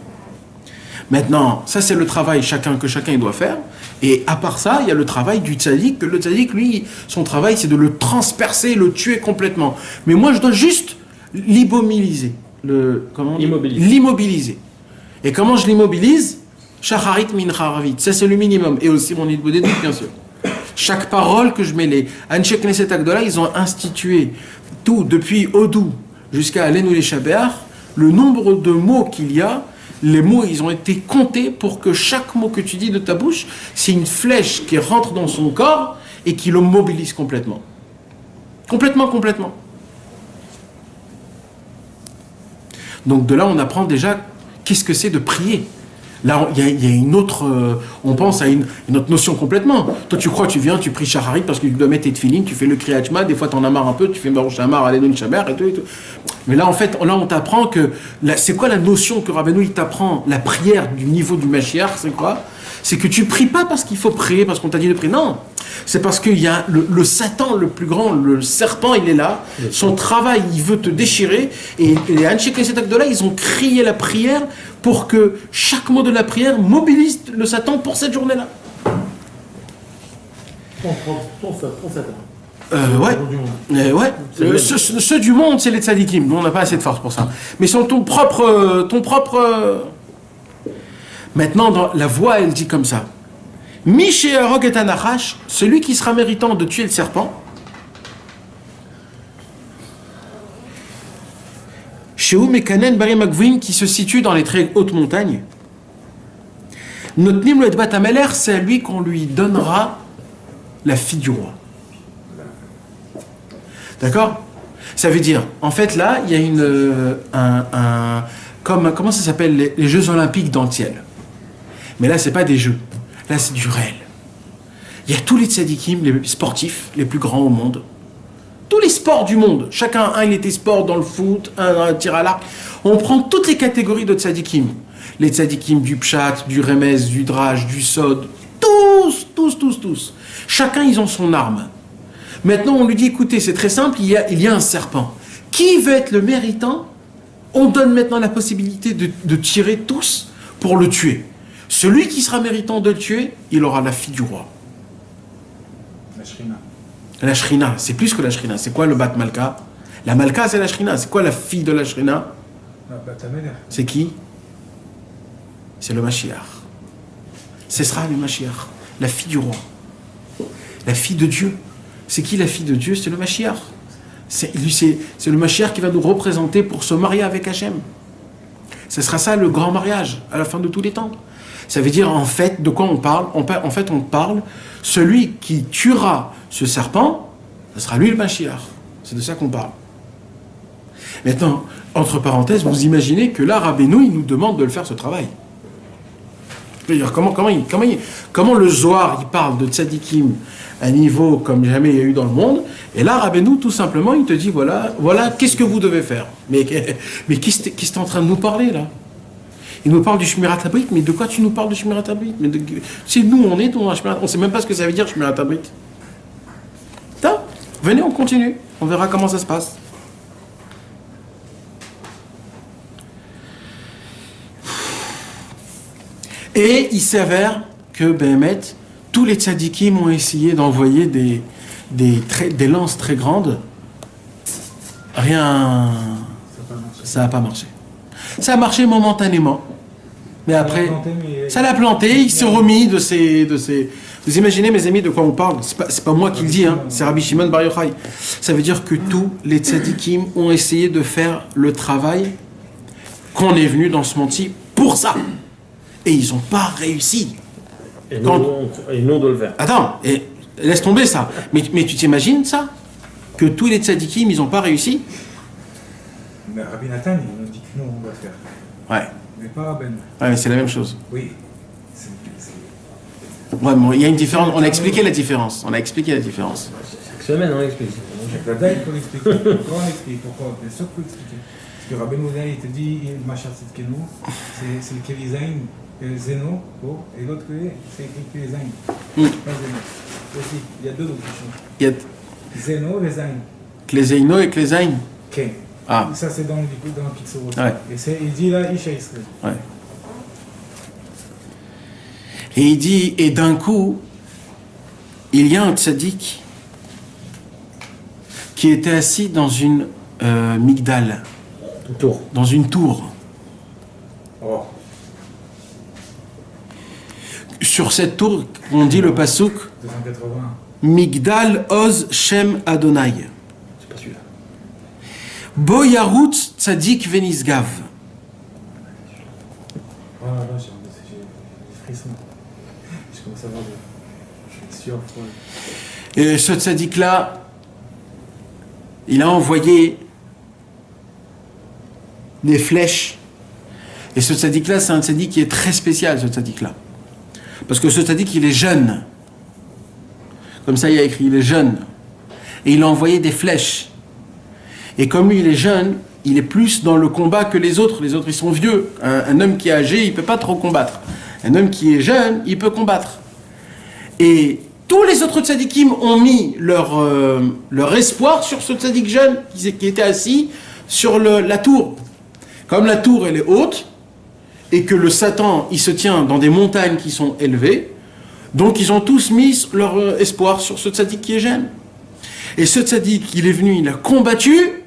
Maintenant, ça c'est le travail que chacun doit faire. Et à part ça, il y a le travail du tzaddik, que le tzaddik, lui, son travail c'est de le transpercer, le tuer complètement. Mais moi je dois juste l'immobiliser. L'immobiliser. Et comment je l'immobilise? Shacharit min charavit. Ça c'est le minimum. Et aussi mon idbodédik, bien sûr. Chaque parole que je mets, les Anshe Knesset Agdola, ils ont institué tout, depuis Odou jusqu'à Alenu les Shabeach, le nombre de mots qu'il y a. Les mots, ils ont été comptés pour que chaque mot que tu dis de ta bouche, c'est une flèche qui rentre dans son corps et qui le mobilise complètement. Complètement. Donc de là, on apprend déjà qu'est-ce que c'est de prier. Là, il y a une autre... on pense à une autre notion complètement. Toi, tu crois, tu viens, tu pries Shacharit parce que tu dois mettre tes tefilines, tu fais le Kriyat Shema, des fois tu en as marre un peu, tu fais Baruch Shamar, Alenu Shaber et tout. Mais là, en fait, on t'apprend que... c'est quoi la notion que Rabbeinu, il t'apprend? La prière du niveau du Mashiach, c'est quoi? C'est que tu pries pas parce qu'il faut prier, parce qu'on t'a dit de prier. Non, c'est parce qu'il y a le Satan le plus grand, le serpent, il est là. Son travail, il veut te déchirer. Et les Anshe Knesset Agdola, ils ont crié la prière pour que chaque mot de la prière mobilise le Satan pour cette journée-là. Ton Satan. Ouais. Ceux du monde, c'est les tzadikim. Nous, on n'a pas assez de force pour ça. Mais sont ton propre. Maintenant, la voix, elle dit comme ça. Mishe Harog et Anachash, celui qui sera méritant de tuer le serpent. Shehu Mekanen Bari Magvin, qui se situe dans les très hautes montagnes. Notnim le Edbat Ameler, c'est à lui qu'on lui donnera la fille du roi. D'accord? Ça veut dire, en fait, là, il y a comment ça s'appelle, les Jeux Olympiques d'Antiel. Mais là, c'est pas des jeux. Là, c'est du réel. Il y a tous les tzadikim, les sportifs, les plus grands au monde. Tous les sports du monde. Chacun, il était sport dans le foot, un tir à l'arc. On prend toutes les catégories de tzadikim. Les tzadikim du pshat, du remez, du draj, du sod. Tous. Chacun, ils ont son arme. Maintenant, on lui dit, écoutez, c'est très simple, il y a un serpent. Qui veut être le méritant? On donne maintenant la possibilité de tirer tous pour le tuer. Celui qui sera méritant de le tuer, il aura la fille du roi. La Shrina. La Shrina, c'est plus que la Shrina. C'est quoi le Bat Malka? La Malka, c'est la Shrina. C'est quoi la fille de la Shrina? La Bat Ameler. C'est qui? C'est le Mashiach. Ce sera le Mashiach, la fille du roi. La fille de Dieu. C'est qui la fille de Dieu? C'est le Mashiach. C'est le Mashiach qui va nous représenter pour se marier avec Hachem. Ce sera ça le grand mariage à la fin de tous les temps. Ça veut dire en fait, de quoi on parle? En fait, on parle, celui qui tuera ce serpent, ce sera lui le Mashiach. C'est de ça qu'on parle. Maintenant, entre parenthèses, vous imaginez que là, Rabbeinu, il nous demande de le faire ce travail. Je veux dire, comment le Zohar, il parle de tzadikim à niveau comme jamais il y a eu dans le monde, et là, Rabbeinu, tout simplement, il te dit, voilà, qu'est-ce que vous devez faire? Mais qu'est-ce que tu es en train de nous parler, là? Il nous parle du Shmirat Habrit, mais de quoi tu nous parles de Shmirat Habrit? Si nous, on est dans un Shmirat, on ne sait même pas ce que ça veut dire, Shmirat Habrit. Venez, on continue, on verra comment ça se passe. Et il s'avère que, tous les tzadikim ont essayé d'envoyer des lances très grandes. Rien. Ça n'a pas marché. Ça a marché momentanément. Mais après, ça l'a planté, il s'est remis de ses... Vous imaginez, mes amis, de quoi on parle? C'est pas moi qui le dis, hein, c'est Rabbi Shimon Bar Yochai. Ça veut dire que tous les tzadikim ont essayé de faire le travail qu'on est venu dans ce monde-ci pour ça. Et ils n'ont pas réussi. Et nous, on doit le faire. Attends, laisse tomber ça. Mais tu t'imagines ça? que tous les tzadikim, ils n'ont pas réussi? Mais Rabbi Nathan, il nous dit que nous, on va faire. Ouais. Mais pas Rabben. Ouais, mais c'est la même chose. Oui. Ouais, bon, il y a une différence. On a expliqué la différence. On a expliqué la différence. Chaque semaine, on explique. La date, il faut l'expliquer. Pourquoi on explique? Pourquoi? Bien sûr qu'il faut expliquer. Parce que Rabbi Moussa, il te dit, Machar Sitkenu, c'est le Kelizain, le Zeno, et l'autre, c'est écrit Kelizain. Pas Zeno. Aussi, il y a deux options. Il y a Zeno, les Zain. Klezeino et Klezain. Ken. Ah. Ça, c'est dans le Pixel. Ouais. Et il dit là, Isha Israël. Ouais. Et il dit, et d'un coup, il y a un tzaddik qui était assis dans une migdale, dans une tour. Oh. Sur cette tour, on dit le pasuk, 280. Migdal Oz Shem Adonai. C'est pas celui-là. Bo Yarut Tzadik Venisgav. Ah là, j'ai des frissons. Je commence à avoir des... Je suis sûr. Et ce tzaddik-là, il a envoyé des flèches. Et ce tzaddik-là, c'est un tzaddik qui est très spécial, ce tzaddik-là. Parce que ce tzaddik, il est jeune. Comme ça, il y a écrit, il est jeune. Et il a envoyé des flèches. Et comme lui, il est jeune, il est plus dans le combat que les autres. Les autres, ils sont vieux. Un homme qui est âgé, il ne peut pas trop combattre. Un homme qui est jeune, il peut combattre. Et tous les autres tzadikim ont mis leur espoir sur ce tzadik jeune qui était assis sur la tour. Comme la tour, elle est haute, et que le Satan, il se tient dans des montagnes qui sont élevées, donc ils ont tous mis leur espoir sur ce tzaddik qui est jeune. Et ce tzaddik, il est venu, il a combattu,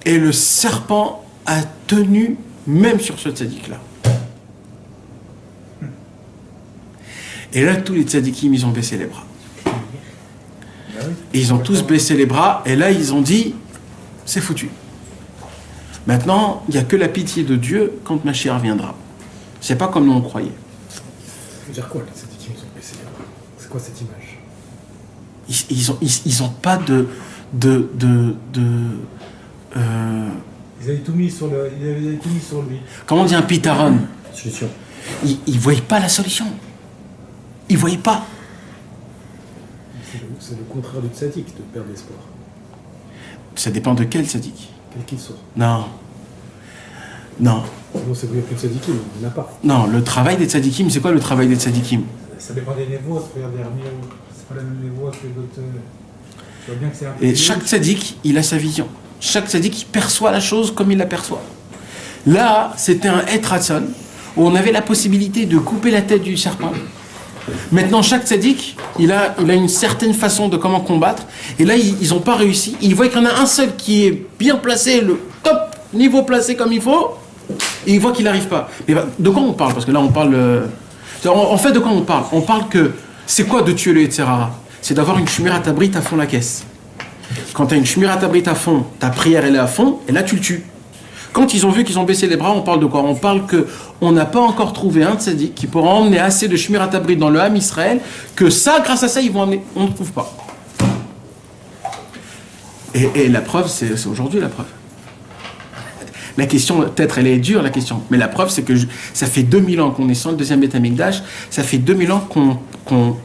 et le serpent a tenu même sur ce tzaddik-là. Et là, tous les tzadikim, ils ont baissé les bras. Et ils ont tous baissé les bras, et là, ils ont dit, c'est foutu. Maintenant, il n'y a que la pitié de Dieu quand Mashiach viendra. C'est pas comme nous on croyait. Ça veut dire quoi, les tzadikim, ils ont baissé les bras? C'est quoi cette image? Ils ont pas de Ils avaient tout mis sur lui. comment on dit un pitaron? Solution. Ils ne voyaient pas la solution. Ils ne voyaient pas. C'est le contraire du tzaddik, de perdre l'espoir. Ça dépend de quel tzaddik. Quel qu'il soit. Non. Non. Sinon, c'est plus tzadikim, il n'y en a pas. Non, le travail des tzadikim, c'est quoi le travail des tzadikim? Ça dépend des niveaux. Regarde les Armios, c'est pas le même niveau que d'autres. Tu vois bien que c'est un peu Et plus. chaque tzaddik, il a sa vision. Chaque tzaddik, il perçoit la chose comme il la perçoit. Là, c'était un Et Ratson, où on avait la possibilité de couper la tête du serpent. Maintenant, chaque tzaddik, il a une certaine façon de comment combattre. Et là, ils n'ont pas réussi. Ils voient qu'il y en a un seul qui est bien placé, le top niveau placé comme il faut, et ils voient qu'il n'arrive pas. Mais de quoi on parle? Parce que là, on parle... En fait, de quoi on parle? On parle que... C'est quoi de tuer le Yetzirara? C'est d'avoir une shmirat abrit à fond la caisse. Quand tu as une shmirat abrit à fond, ta prière, elle est à fond, et là, tu le tues. Quand ils ont vu qu'ils ont baissé les bras, on parle de quoi? On parle qu'on n'a pas encore trouvé un tzaddik qui pourra emmener assez de shmirat abrit dans le Ham Israël, que ça, grâce à ça, ils vont emmener. On ne trouve pas. Et la preuve, c'est aujourd'hui la preuve. La question, peut-être, elle est dure, la question. Mais la preuve, c'est que ça fait 2000 ans qu'on est sans le deuxième Beth Amikdash, ça fait 2000 ans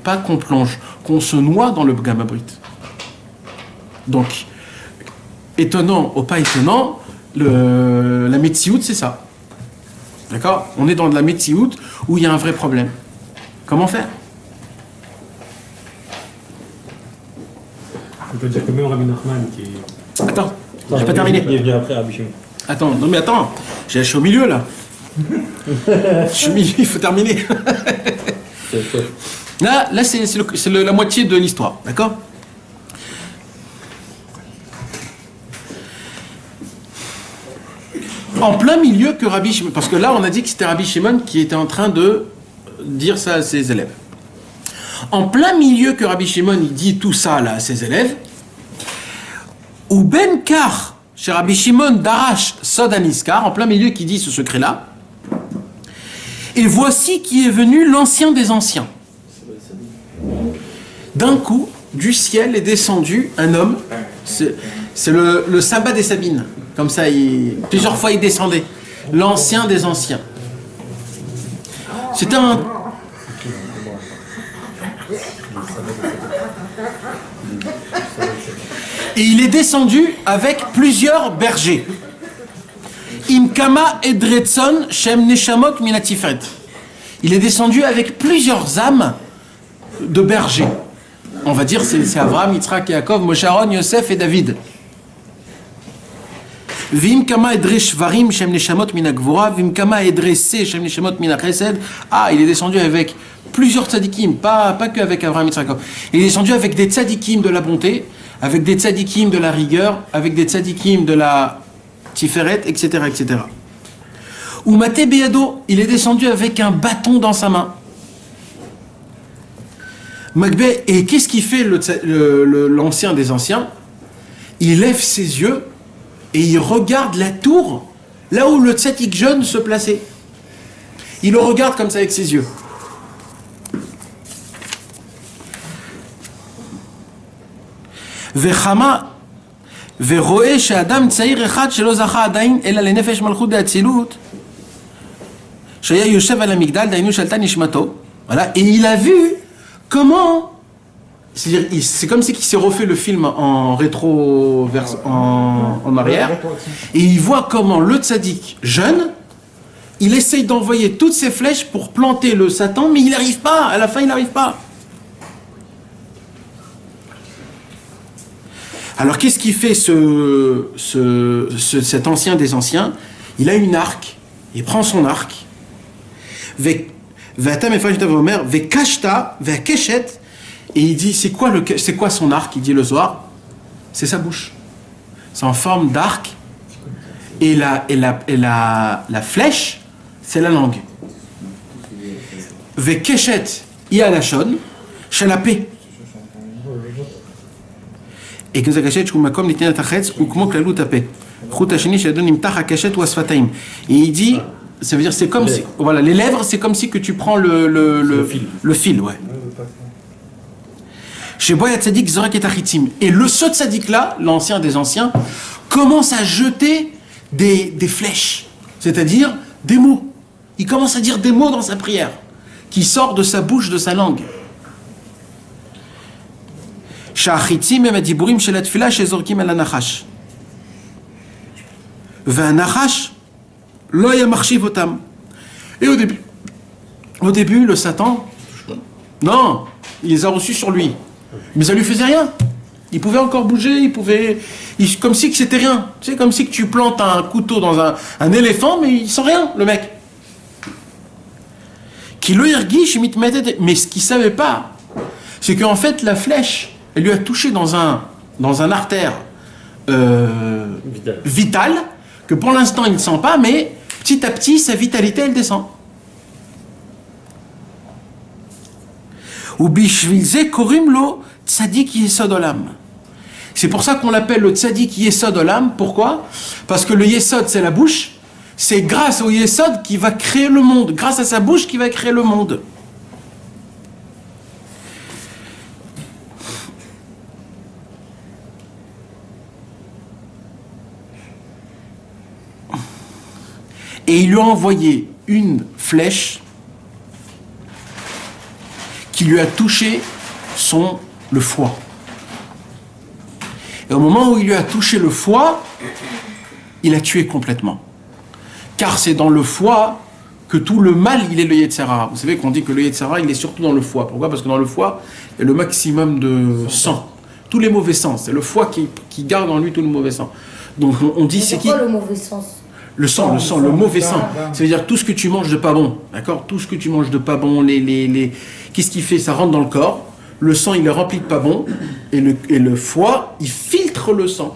pas qu'on plonge, qu'on se noie dans le Gam Abrit. Donc, étonnant ou pas étonnant, la Metsiout, c'est ça. D'accord? On est dans de la Metsiout où il y a un vrai problème. Comment faire? On peut dire que même Rabbi Nachman qui est... Attends, j'ai pas terminé. Il est venu après Rabbi Shimon. Attends, non mais attends, je suis au milieu là. Je suis au milieu, il faut terminer. Là c'est la moitié de l'histoire, d'accord? En plein milieu que Rabbi Shimon, parce que là on a dit que c'était Rabbi Shimon qui était en train de dire ça à ses élèves. En plein milieu que Rabbi Shimon il dit tout ça là à ses élèves, ou Ben Kar chez Rabbi Shimon d'Arash Sod Aniskar, en plein milieu qui dit ce secret-là, et voici qui est venu l'ancien des anciens. D'un coup, du ciel est descendu un homme. C'est le sabbat des Sabines. Comme ça, plusieurs fois il descendait. L'ancien des anciens. C'était un... Et il est descendu avec plusieurs bergers. Imkama edretson shem neshamot minatifret. Il est descendu avec plusieurs âmes de bergers. On va dire c'est Abraham, Yitzhak, Yaakov, Moshe, Aaron, Yosef et David. Vimkama edre shvarim shem neshamot minagvura, vimkama edrese shem neshamot minachesed. Ah, il est descendu avec plusieurs tzadikim, pas que avec Abraham, Yitzhak, Yaakov. Il est descendu avec des tzadikim de la bonté, avec des tzadikim de la rigueur, avec des tzadikim de la tiferet, etc., etc. Ou Maté Béado, il est descendu avec un bâton dans sa main. Magbé, et qu'est-ce qu'il fait l'ancien des anciens? Il lève ses yeux et il regarde la tour, là où le tzadik jeune se plaçait. Il le regarde comme ça avec ses yeux. Vechama ורואה שאדם צעיר אחד שלא זכה עדיין אלא לנפש מלכות דאצילות שהיה יושב על המגדל דהיינו שלטה נשמתו. Voilà, et il a vu comment, c'est-à-dire c'est comme si il s'est refait le film en rétro en arrière, et il voit comment le tzaddik jeune, il essaye d'envoyer toutes ses flèches pour planter le Satan, mais il n'arrive pas, à la fin il n'arrive pas. Alors qu'est-ce qu'il fait cet ancien des anciens? Il a une arc, il prend son arc, et il dit c'est quoi son arc? Il dit le soir, c'est sa bouche, c'est en forme d'arc, et la flèche c'est la langue. Vekeshet ialashon shalapé. Et que il dit, ça veut dire c'est comme si, voilà, les lèvres c'est comme si que tu prends le fil, ouais. Et ce tzaddik là, l'ancien des anciens, commence à jeter des flèches, c'est-à-dire des mots. Il commence à dire des mots dans sa prière, qui sortent de sa bouche, de sa langue. שהחיצים הם הדיבורים של התפילה שזורקים על הנחש. והנחש לא היה מחשיב אותם. Et au début, le Satan, non, il les a reçus sur lui. Mais ça lui faisait rien. Il pouvait encore bouger, comme si que c'était rien. Tu sais, comme si que tu plantes un couteau dans un éléphant, mais il sent rien, le mec. Mais ce qu'il ne savait pas, c'est qu'en fait, la flèche, elle lui a touché dans un artère vital, que pour l'instant il ne sent pas, mais petit à petit sa vitalité elle descend. C'est pour ça qu'on l'appelle le tzadik yesod olam. Pourquoi? Parce que le yesod c'est la bouche, c'est grâce au yesod qui va créer le monde, grâce à sa bouche qui va créer le monde. Et il lui a envoyé une flèche qui lui a touché le foie. Et au moment où il lui a touché le foie, il a tué complètement. Car c'est dans le foie que tout le mal, il est le Yetzer Hara. Vous savez qu'on dit que le Yetzer Hara, il est surtout dans le foie. Pourquoi? Parce que dans le foie, il y a le maximum de sang. Tous les mauvais sens. C'est le foie qui garde en lui tout le mauvais sang. Donc on dit c'est qui? C'est quoi le mauvais sens? Le sang, le mauvais sang. Ça veut dire tout ce que tu manges de pas bon. D'accord? Tout ce que tu manges de pas bon, qu'est-ce qu'il fait? Ça rentre dans le corps. Le sang, il est rempli de pas bon. Et le foie, il filtre le sang.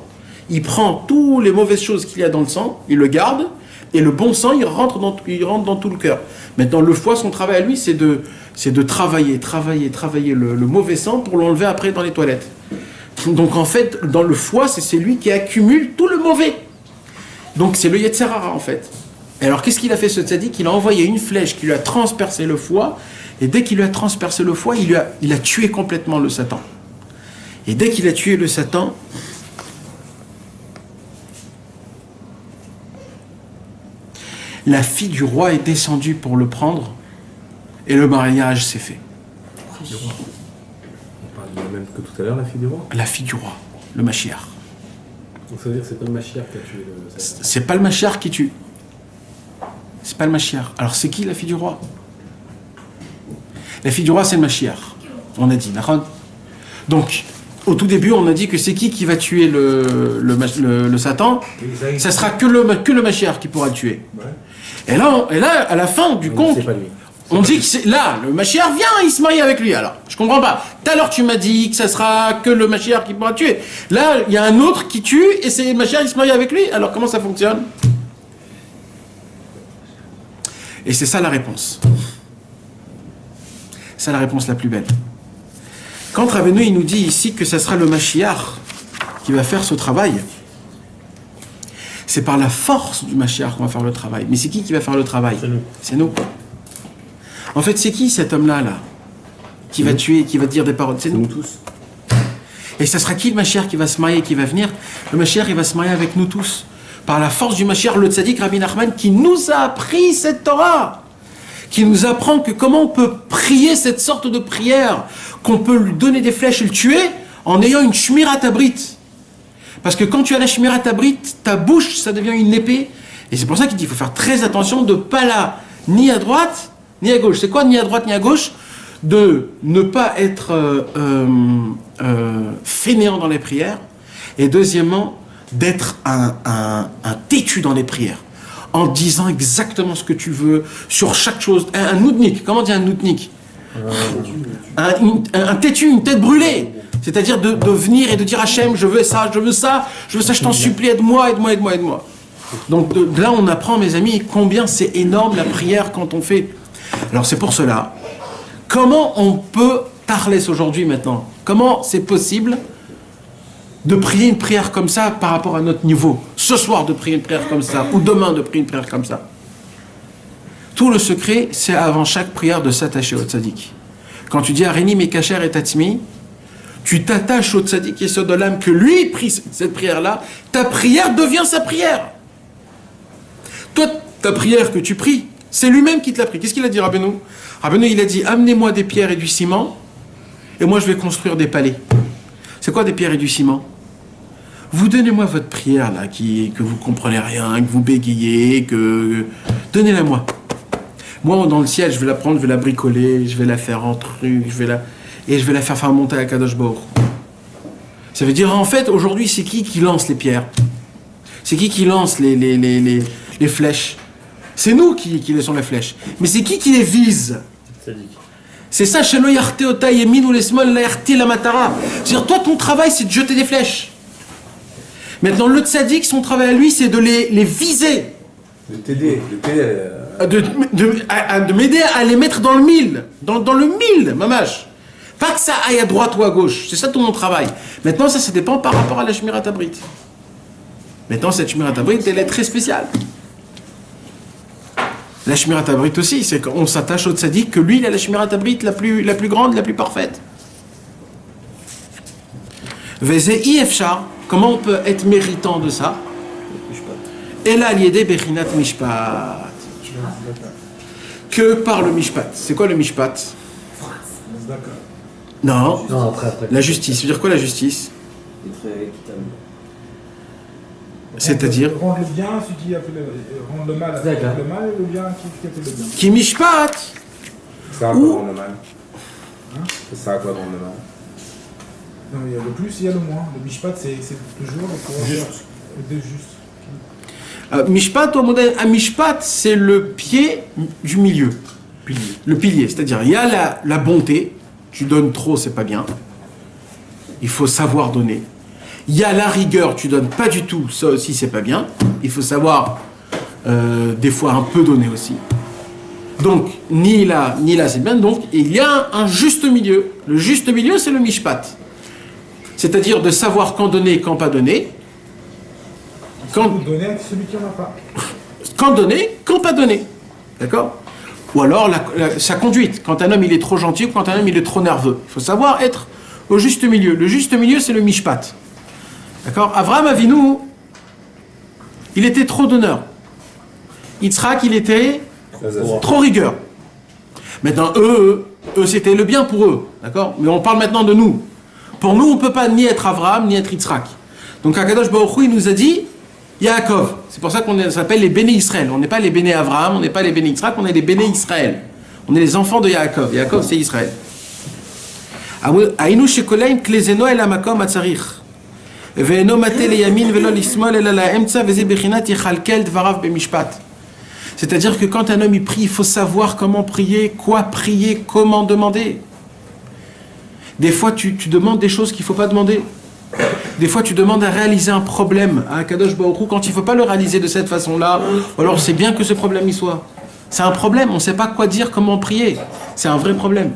Il prend toutes les mauvaises choses qu'il y a dans le sang, il le garde. Et le bon sang, il rentre dans tout le cœur. Maintenant, le foie, son travail à lui, c'est de travailler le mauvais sang pour l'enlever après dans les toilettes. Donc en fait, dans le foie, c'est lui qui accumule tout le mauvais. Donc c'est le Yetzer Hara en fait. Et alors qu'est-ce qu'il a fait ce tzaddik? Il a envoyé une flèche qui lui a transpercé le foie, et dès qu'il lui a transpercé le foie, il a tué complètement le Satan. Et dès qu'il a tué le Satan, la fille du roi est descendue pour le prendre et le mariage s'est fait. On parle de la même que tout à l'heure, la fille du roi. La fille du roi, le Mashiach. Donc ça veut dire que c'est pas le Mashiach qui a tué le Satan. C'est pas le Mashiach qui tue. C'est pas le Mashiach. Alors c'est qui la fille du roi? La fille du roi, c'est le Mashiach. On a dit, d'accord? Donc, au tout début, on a dit que c'est qui va tuer le Satan? Ça sera que le Mashiach qui pourra le tuer. Ouais. Et là, à la fin du compte, C'est pas lui. on dit que c'est là, le Mashiach vient, il se marie avec lui. Alors, je comprends pas. Tout à l'heure, tu m'as dit que ça sera que le Mashiach qui pourra tuer. Là, il y a un autre qui tue et c'est le Mashiach qui se marie avec lui. Alors, comment ça fonctionne? Et c'est ça la réponse. C'est la réponse la plus belle. Quand Rabbeinu, il nous dit ici que ça sera le Mashiach qui va faire ce travail, c'est par la force du Mashiach qu'on va faire le travail. Mais c'est qui va faire le travail? C'est nous. C'est nous. En fait, c'est qui cet homme-là, qui va tuer, qui va dire des paroles? C'est nous tous. Et ça sera qui le Mashiach qui va se marier, qui va venir? Le Mashiach, il va se marier avec nous tous. Par la force du Mashiach, le tzaddik Rabbi Nachman, qui nous a appris cette Torah, qui nous apprend que comment on peut prier cette sorte de prière, qu'on peut lui donner des flèches et le tuer en ayant une shmirat abrit. Parce que quand tu as la shmirat abrit, ta bouche, ça devient une épée. Et c'est pour ça qu'il dit qu'il faut faire très attention de ne pas là, ni à droite, ni à gauche. C'est quoi ni à droite, ni à gauche? De ne pas être fainéant dans les prières. Et deuxièmement, d'être un têtu dans les prières. En disant exactement ce que tu veux sur chaque chose. Un noutnik, comment dire un noutnik? Un têtu, une tête brûlée. C'est-à-dire de venir et de dire Hachem, je veux ça, je veux ça, je veux ça, je t'en supplie, aide-moi, aide-moi, aide-moi, aide-moi. Donc de là, on apprend, mes amis, combien c'est énorme la prière quand on fait. Alors c'est pour cela, comment on peut tarles aujourd'hui maintenant? Comment c'est possible de prier une prière comme ça par rapport à notre niveau? Ce soir de prier une prière comme ça, ou demain de prier une prière comme ça. Tout le secret, c'est avant chaque prière de s'attacher au tzaddik. Quand tu dis Arini, Mekacher et Tatsmi, tu t'attaches au tzaddik et de l'âme que lui prie cette prière-là, ta prière devient sa prière. Toi, ta prière que tu pries, c'est lui-même qui te l'a pris. Qu'est-ce qu'il a dit, Rabbeinu? Rabbeinu, il a dit, amenez-moi des pierres et du ciment, et moi je vais construire des palais. C'est quoi des pierres et du ciment? Vous donnez-moi votre prière, là, que vous comprenez rien, que vous bégayez, donnez-la moi. Moi, dans le ciel, je vais la prendre, je vais la bricoler, je vais la faire en truc, et je vais la faire monter à Kadosh Baruch. Ça veut dire, en fait, aujourd'hui, c'est qui lance les pierres? C'est qui lance les flèches? C'est nous qui laissons les flèches. Mais c'est qui les vise? C'est ça, chez le Yarte Ota Yemin ou les Smol, la Yarte la Matara. C'est-à-dire, toi, ton travail, c'est de jeter des flèches. Maintenant, le tzaddik, son travail à lui, c'est de les viser. De t'aider. De m'aider à les mettre dans le mille. Dans le mille, mamache. Pas que ça aille à droite ou à gauche. C'est ça tout mon travail. Maintenant, ça dépend par rapport à la Shmirat Abrit. Maintenant, cette Shmirat Abrit, elle est très spéciale. La Shmirat Abrit aussi, c'est qu'on s'attache au tzaddik, que lui, il a la Shmirat Abrit la plus grande, la plus parfaite. Vezei Efshar, comment on peut être méritant de ça? Et là, l'idée Bechinat Mishpat. Que par le Mishpat. C'est quoi le Mishpat? Non, après. la justice. Ça veut dire quoi la justice? C'est-à-dire Rendre le bien, celui qui a fait rendre le mal, le mal, et le bien qui a fait le bien. Qui Mishpat. Ça à quoi rendre le mal? Ça à quoi rendre le mal? Non, il y a le plus, il y a le moins. Le mishpat, c'est toujours le deux juste. Mishpat, au modèle, un Mishpat, c'est le pied du milieu. Le pilier. C'est-à-dire, il y a la bonté. Tu donnes trop, c'est pas bien. Il faut savoir donner. Il y a la rigueur, tu donnes pas du tout, ça aussi, c'est pas bien. Il faut savoir, des fois, un peu donner aussi. Donc, ni là, c'est bien. Donc, il y a un juste milieu. Le juste milieu, c'est le Mishpat. C'est-à-dire de savoir quand donner et quand pas donner. Quand donner à celui qui n'en a pas. Quand donner, quand pas donner. D'accord? Ou alors sa conduite. Quand un homme il est trop gentil ou quand un homme il est trop nerveux. Il faut savoir être au juste milieu. Le juste milieu, c'est le mishpat. D'accord? Avraham Avinu, il était trop d'honneur. Yitzhak, il était trop rigueur. Maintenant, eux, c'était le bien pour eux. D'accord? Mais on parle maintenant de nous. Pour nous, on ne peut pas ni être Avraham, ni être Yitzhak. Donc, Akadosh Baruch Hu, il nous a dit Yaakov. C'est pour ça qu'on s'appelle les Béné Israël. On n'est pas les Béné Avraham, on n'est pas les Béné Yitzhak, on est les Béné Israël. On est les enfants de Yaakov. Yaakov, c'est Israël. Aïnou shekolein klezeno el hamakom atzarich. Ve'eno mate leyamin ve'lo lismol el ala emtsa ve'ze bechinat yichalkel dvarav b'mishpat. C'est-à-dire que quand un homme il prie, il faut savoir comment prier, quoi prier, comment demander. Des fois, tu demandes des choses qu'il ne faut pas demander. Des fois, tu demandes à réaliser un problème à Akadosh Baruch Hu quand il ne faut pas le réaliser de cette façon-là. Alors, c'est bien que ce problème y soit. C'est un problème, on ne sait pas quoi dire, comment prier. C'est un vrai problème.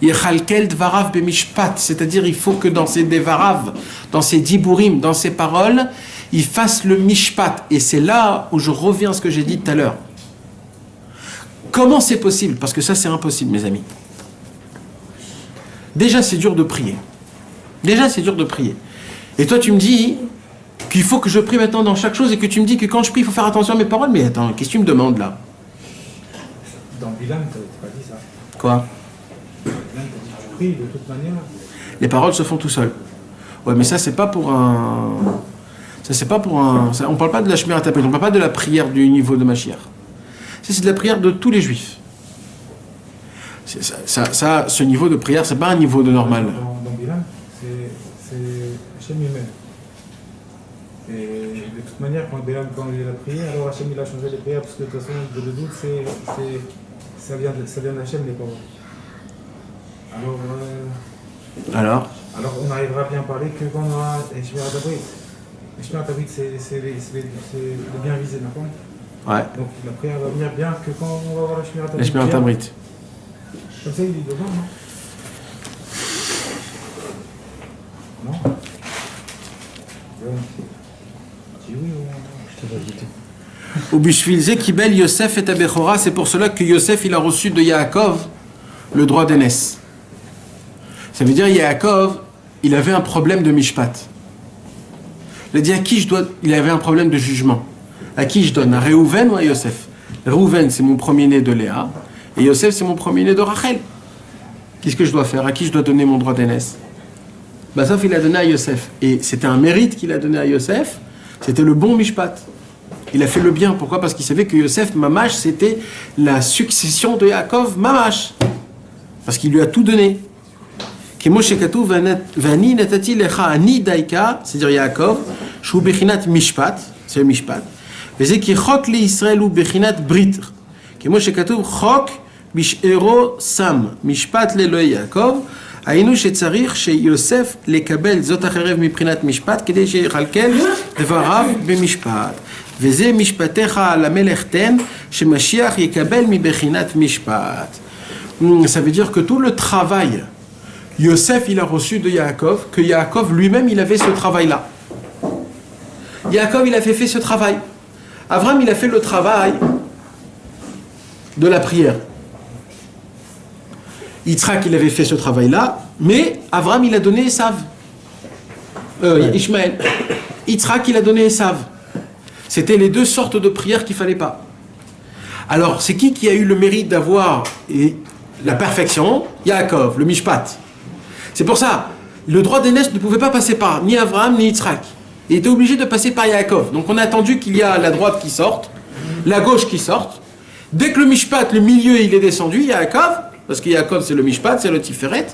Yechalkel dvarav b'mishpat, c'est-à-dire il faut que dans ces devarav, dans ces diburim, dans ces paroles, il fasse le mishpat. Et c'est là où je reviens à ce que j'ai dit tout à l'heure. Comment c'est possible? Parce que ça, c'est impossible, mes amis. Déjà, c'est dur de prier. Déjà, c'est dur de prier. Et toi, tu me dis qu'il faut que je prie maintenant dans chaque chose et que tu me dis que quand je prie, il faut faire attention à mes paroles. Mais attends, qu'est-ce que tu me demandes là? Dans Bilam, tu n'as pas dit ça. Quoi? Bilam, tu as dit que tu pries de toute manière. Les paroles se font tout seuls. Ouais, mais ça, c'est pas pour un... Ça, c'est pas pour un... Ça, on parle pas de la Shmira Tapet, on parle pas de la prière du niveau de Mashiach. Ça, c'est de la prière de tous les juifs. Ça, ce niveau de prière, c'est pas un niveau de normal. Dans Bilam, c'est Hachem lui-même. Et de toute manière, quand Bilam, quand il a prié, alors Hachem il a changé les prières, parce que de toute façon, le doute, ça vient d'Hachem, les paroles. Alors on n'arrivera bien à parler que quand on aura Shmira Tapet. Shmira Tapet, c'est le bien visé, d'accord? Ouais. Donc la prière va venir bien que quand on va avoir la Shmira Tapet. La Shmira Tapet. Comme ça, il est dedans, non? Non? Dis oui ou non? Je te l'ai dit. Au Bishvilze Kibel Yosef et Abechora, c'est pour cela que Yosef il a reçu de Yaakov le droit d'aînesse. Ça veut dire Yaakov, il avait un problème de mishpat. Il a dit à qui je dois. Il avait un problème de jugement. À qui je donne? À Réhouven ou à Yosef? Réhouven, c'est mon premier-né de Léa. Et Yosef, c'est mon premier-né de Rachel. Qu'est-ce que je dois faire? À qui je dois donner mon droit d'aînesse? Sauf il a donné à Yosef. Et c'était un mérite qu'il a donné à Yosef. C'était le bon mishpat. Il a fait le bien. Pourquoi? Parce qu'il savait que Yosef, Mamash, c'était la succession de Yaakov, Mamash. Parce qu'il lui a tout donné. Vani natati lecha ani daika, c'est-à-dire Yaakov, shu bechinat mishpat, c'est le mishpat. Veze ki chok li Israël ou bechinat brit. Kemo shekatuv chok bishero sam, mishpat leloy Yaakov. היינו שצריך שיוסף לקבל זאת החרב מבחינת משפט כדי שיחלקל דבריו במשפט וזה משפטיך על המלך תן שמשיח יקבל מבחינת משפט. Ça veut dire que tout le travail Yosef il a reçu de Yaakov, que Yaakov lui-même il avait ce travail-là. Yaakov il a fait ce travail. Abraham il a fait le travail de la prière. Yitzhak, il avait fait ce travail-là, mais Abraham, il a donné Esav. Ishmaël. Yitzhak, il a donné Esav. C'était les deux sortes de prières qu'il ne fallait pas. Alors, c'est qui a eu le mérite d'avoir la perfection? Yaakov, le Mishpat. C'est pour ça, le droit d'aînesse ne pouvait pas passer par ni Abraham ni Yitzhak. Il était obligé de passer par Yaakov. Donc, on a attendu qu'il y a la droite qui sorte, la gauche qui sorte. Dès que le Mishpat, le milieu, il est descendu, Yaakov, parce que Yaakov c'est le Mishpat, c'est le Tiferet.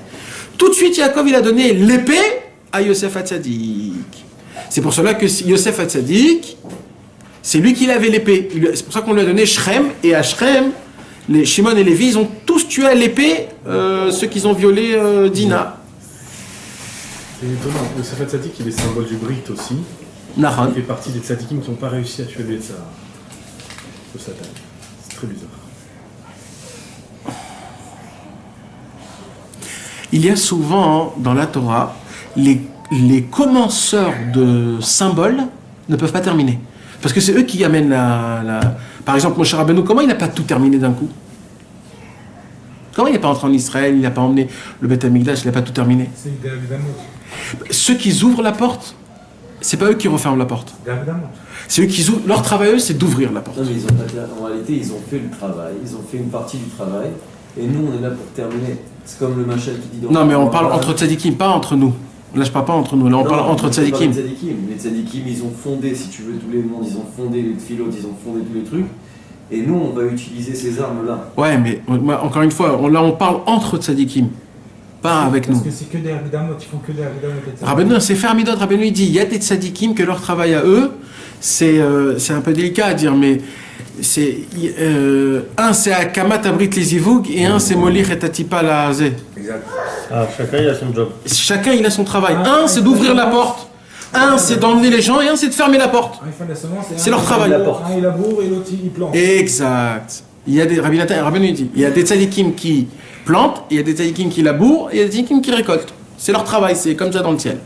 Tout de suite, Yaakov il a donné l'épée à Yosef Hatzadik. C'est pour cela que Yosef Hatzadik, c'est lui qui avait l'épée. C'est pour ça qu'on lui a donné Shrem, et à Shrem, les Shimon et Lévi, ils ont tous tué à l'épée ceux qui ont violé Dina. C'est étonnant, Yosef Hatzadik il est symbole du Brit aussi. Nahon. Il fait partie des tzadikim qui n'ont pas réussi à tuer le Satan. C'est très bizarre. Il y a souvent dans la Torah, les commenceurs de symboles ne peuvent pas terminer. Parce que c'est eux qui amènent Par exemple, Moshe Rabbeinu, comment il n'a pas tout terminé d'un coup? Comment il n'est pas entré en Israël, il n'a pas emmené le Beth Amikdash, il n'a pas tout terminé? C'est David Amot. Ceux qui ouvrent la porte, c'est pas eux qui referment la porte. David Amot. C'est eux qui ouvrent. Leur travail, eux, c'est d'ouvrir la porte. Non, mais ils ont pas en réalité, ils ont fait le travail, ils ont fait une partie du travail, et nous, on est là pour terminer. C'est comme le Machal qui dit... Non, mais on parle entre tzadikim, pas entre nous. Là, je parle pas entre nous, là, on parle entre tzadikim. Les tzadikim, ils ont fondé, si tu veux, tous les mondes, ils ont fondé les tfilotes, ils ont fondé tous les trucs, et nous, on va utiliser ces armes-là. Ouais, mais encore une fois, là, on parle entre tzadikim, pas avec nous. Parce que c'est que des David ils font que des David Amot. Rabbeinu, c'est Fermidot, Rabbeinu, il dit, il y a des tzadikim que leur travail à eux, c'est un peu délicat à dire, mais c'est un c'est Akamat Abrit Lizivug et un c'est Molir et Tatipa la Zé. Exact. Ah, chacun il a son job. Chacun il a son travail. Un c'est d'ouvrir la porte, un c'est d'emmener les gens et un c'est de fermer la porte. Il fait la semence, C'est leur travail. Un il laboure et l'autre il plante. Exact. Il y a des Rabbeinu dit, il y a des tzadikim qui plantent, il y a des tzadikim qui labourent et il y a des tzadikim qui récoltent. C'est leur travail, c'est comme ça dans le ciel.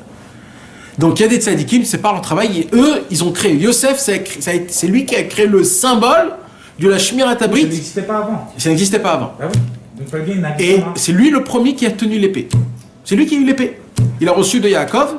Donc il y a des tzadikim, c'est pas leur travail, et eux, ils ont créé. Yosef, c'est lui qui a créé le symbole de la Shmirat Ça Habrit. n'existait pas avant. Ça n'existait pas avant. Ah oui. Donc pas bien, il n'a Et pas. c'est lui le premier qui a tenu l'épée. C'est lui qui a eu l'épée. Il a reçu de Yaakov,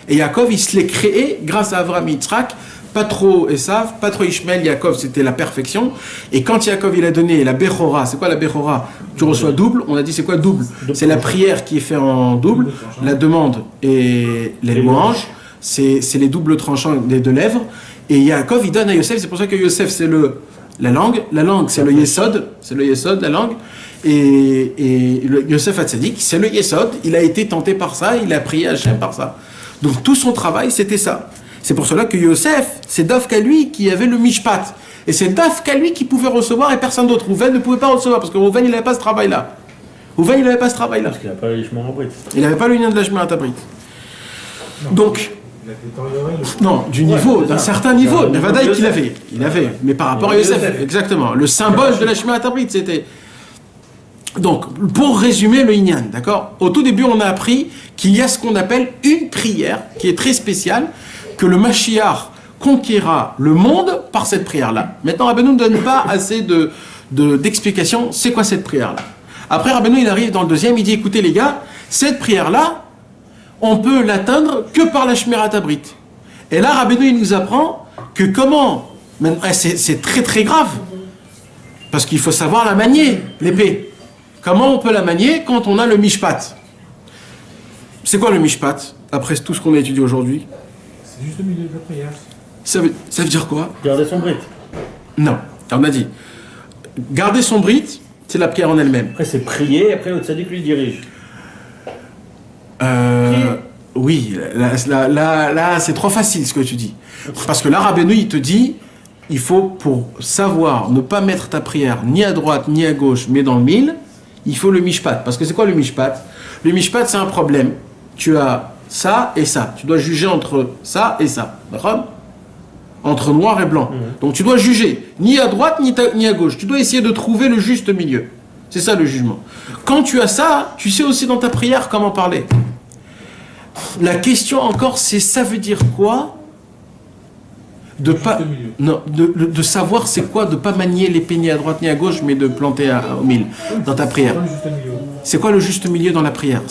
et Yaakov, il se l'est créé grâce à Avraham Yitzhak, pas trop Esav, pas trop Ishmael, Yaakov, c'était la perfection. Et quand Yaakov, il a donné la Bechora, c'est quoi la Bechora? Tu reçois double, on a dit c'est quoi double? C'est la prière qui est faite en double, la demande et les louanges, c'est les doubles tranchants des deux lèvres. Et Yaakov, il donne à Yosef, c'est pour ça que Yosef, c'est la langue c'est le Yesod, la langue. Et le Yosef Hatzadik, c'est le Yesod, il a été tenté par ça, il a prié Hachem par ça. Donc tout son travail, c'était ça. C'est pour cela que Yosef, c'est Dafka lui qui avait le Mishpat. Et c'est Dafka lui qui pouvait recevoir et personne d'autre. Rouven ne pouvait pas recevoir parce que Rouven, il n'avait pas ce travail-là. Rouven, il n'avait pas ce travail-là. Parce qu'il n'a pas les chemins en brite. Il n'avait pas le lien de la Shmirat Habrit. Donc, Il a détérioré le. non, du niveau, d'un certain niveau. Mais Vadaï qu'il avait. Il avait. Mais par rapport à Yosef, exactement. Le symbole de la Shmirat Habrit, c'était. Donc, pour résumer le Inyan, d'accord? Au tout début, on a appris qu'il y a ce qu'on appelle une prière qui est très spéciale, que le Mashiach conquérera le monde par cette prière-là. Maintenant, Rabbeinu ne donne pas assez d'explications. C'est quoi cette prière-là? Après, Rabbeinu, il arrive dans le deuxième, il dit, écoutez les gars, cette prière-là, on peut l'atteindre que par la Shmirat Habrit. Et là, Rabbeinu, il nous apprend que comment, c'est très très grave, parce qu'il faut savoir la manier, l'épée. Comment on peut la manier quand on a le Mishpat? C'est quoi le Mishpat, après tout ce qu'on a étudié aujourd'hui? C'est juste au milieu de la prière. Ça veut dire quoi? Garder son brite. Non, on a dit, garder son brite, c'est la prière en elle-même. Après c'est prier, après le tzaddik lui dirige. Oui, là c'est trop facile ce que tu dis. Parce que là, Rabbeinu, il te dit, il faut, pour savoir ne pas mettre ta prière ni à droite ni à gauche, mais dans le mille, il faut le mishpat. Parce que c'est quoi le mishpat? Le mishpat, c'est un problème. Tu as ça et ça. Tu dois juger entre ça et ça. D'accord? Entre noir et blanc. Donc tu dois juger ni à droite ni à gauche. Tu dois essayer de trouver le juste milieu. C'est ça le jugement. Quand tu as ça, tu sais aussi dans ta prière comment parler. La question encore, c'est ça veut dire quoi? De pas, non, de savoir c'est quoi, de pas manier l'épée ni à droite ni à gauche, mais de planter au mille dans ta prière. C'est quoi le juste milieu dans la prière?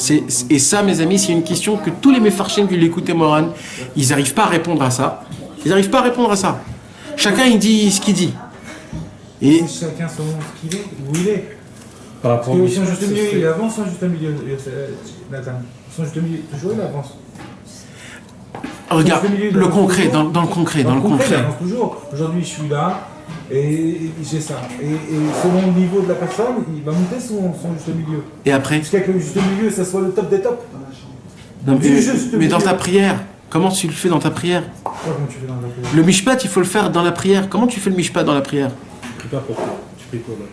Et ça, mes amis, c'est une question que tous les méfarchim qui l'écoutent Moran, ils n'arrivent pas à répondre à ça. Ils n'arrivent pas à répondre à ça. Chacun, il dit ce qu'il dit. Et chacun selon ce qu'il est, où il est. Par rapport Parce que son juste milieu, il avance, son juste milieu, Nathan. Son juste milieu, toujours il avance. regarde, le concret, dans le concret, Il avance toujours. Aujourd'hui, je suis là, et j'ai ça. Et selon le niveau de la personne, il va monter son juste milieu. Et après? Jusqu'à que le juste milieu, ça soit le top des tops. Non, mais dans ta prière, comment tu le fais dans ta prière? Comment tu fais dans la prière? Le mishpat, il faut le faire dans la prière. Comment tu fais le mishpat dans la prière? Tu pries pas pour toi. Tu pries pour l'autre.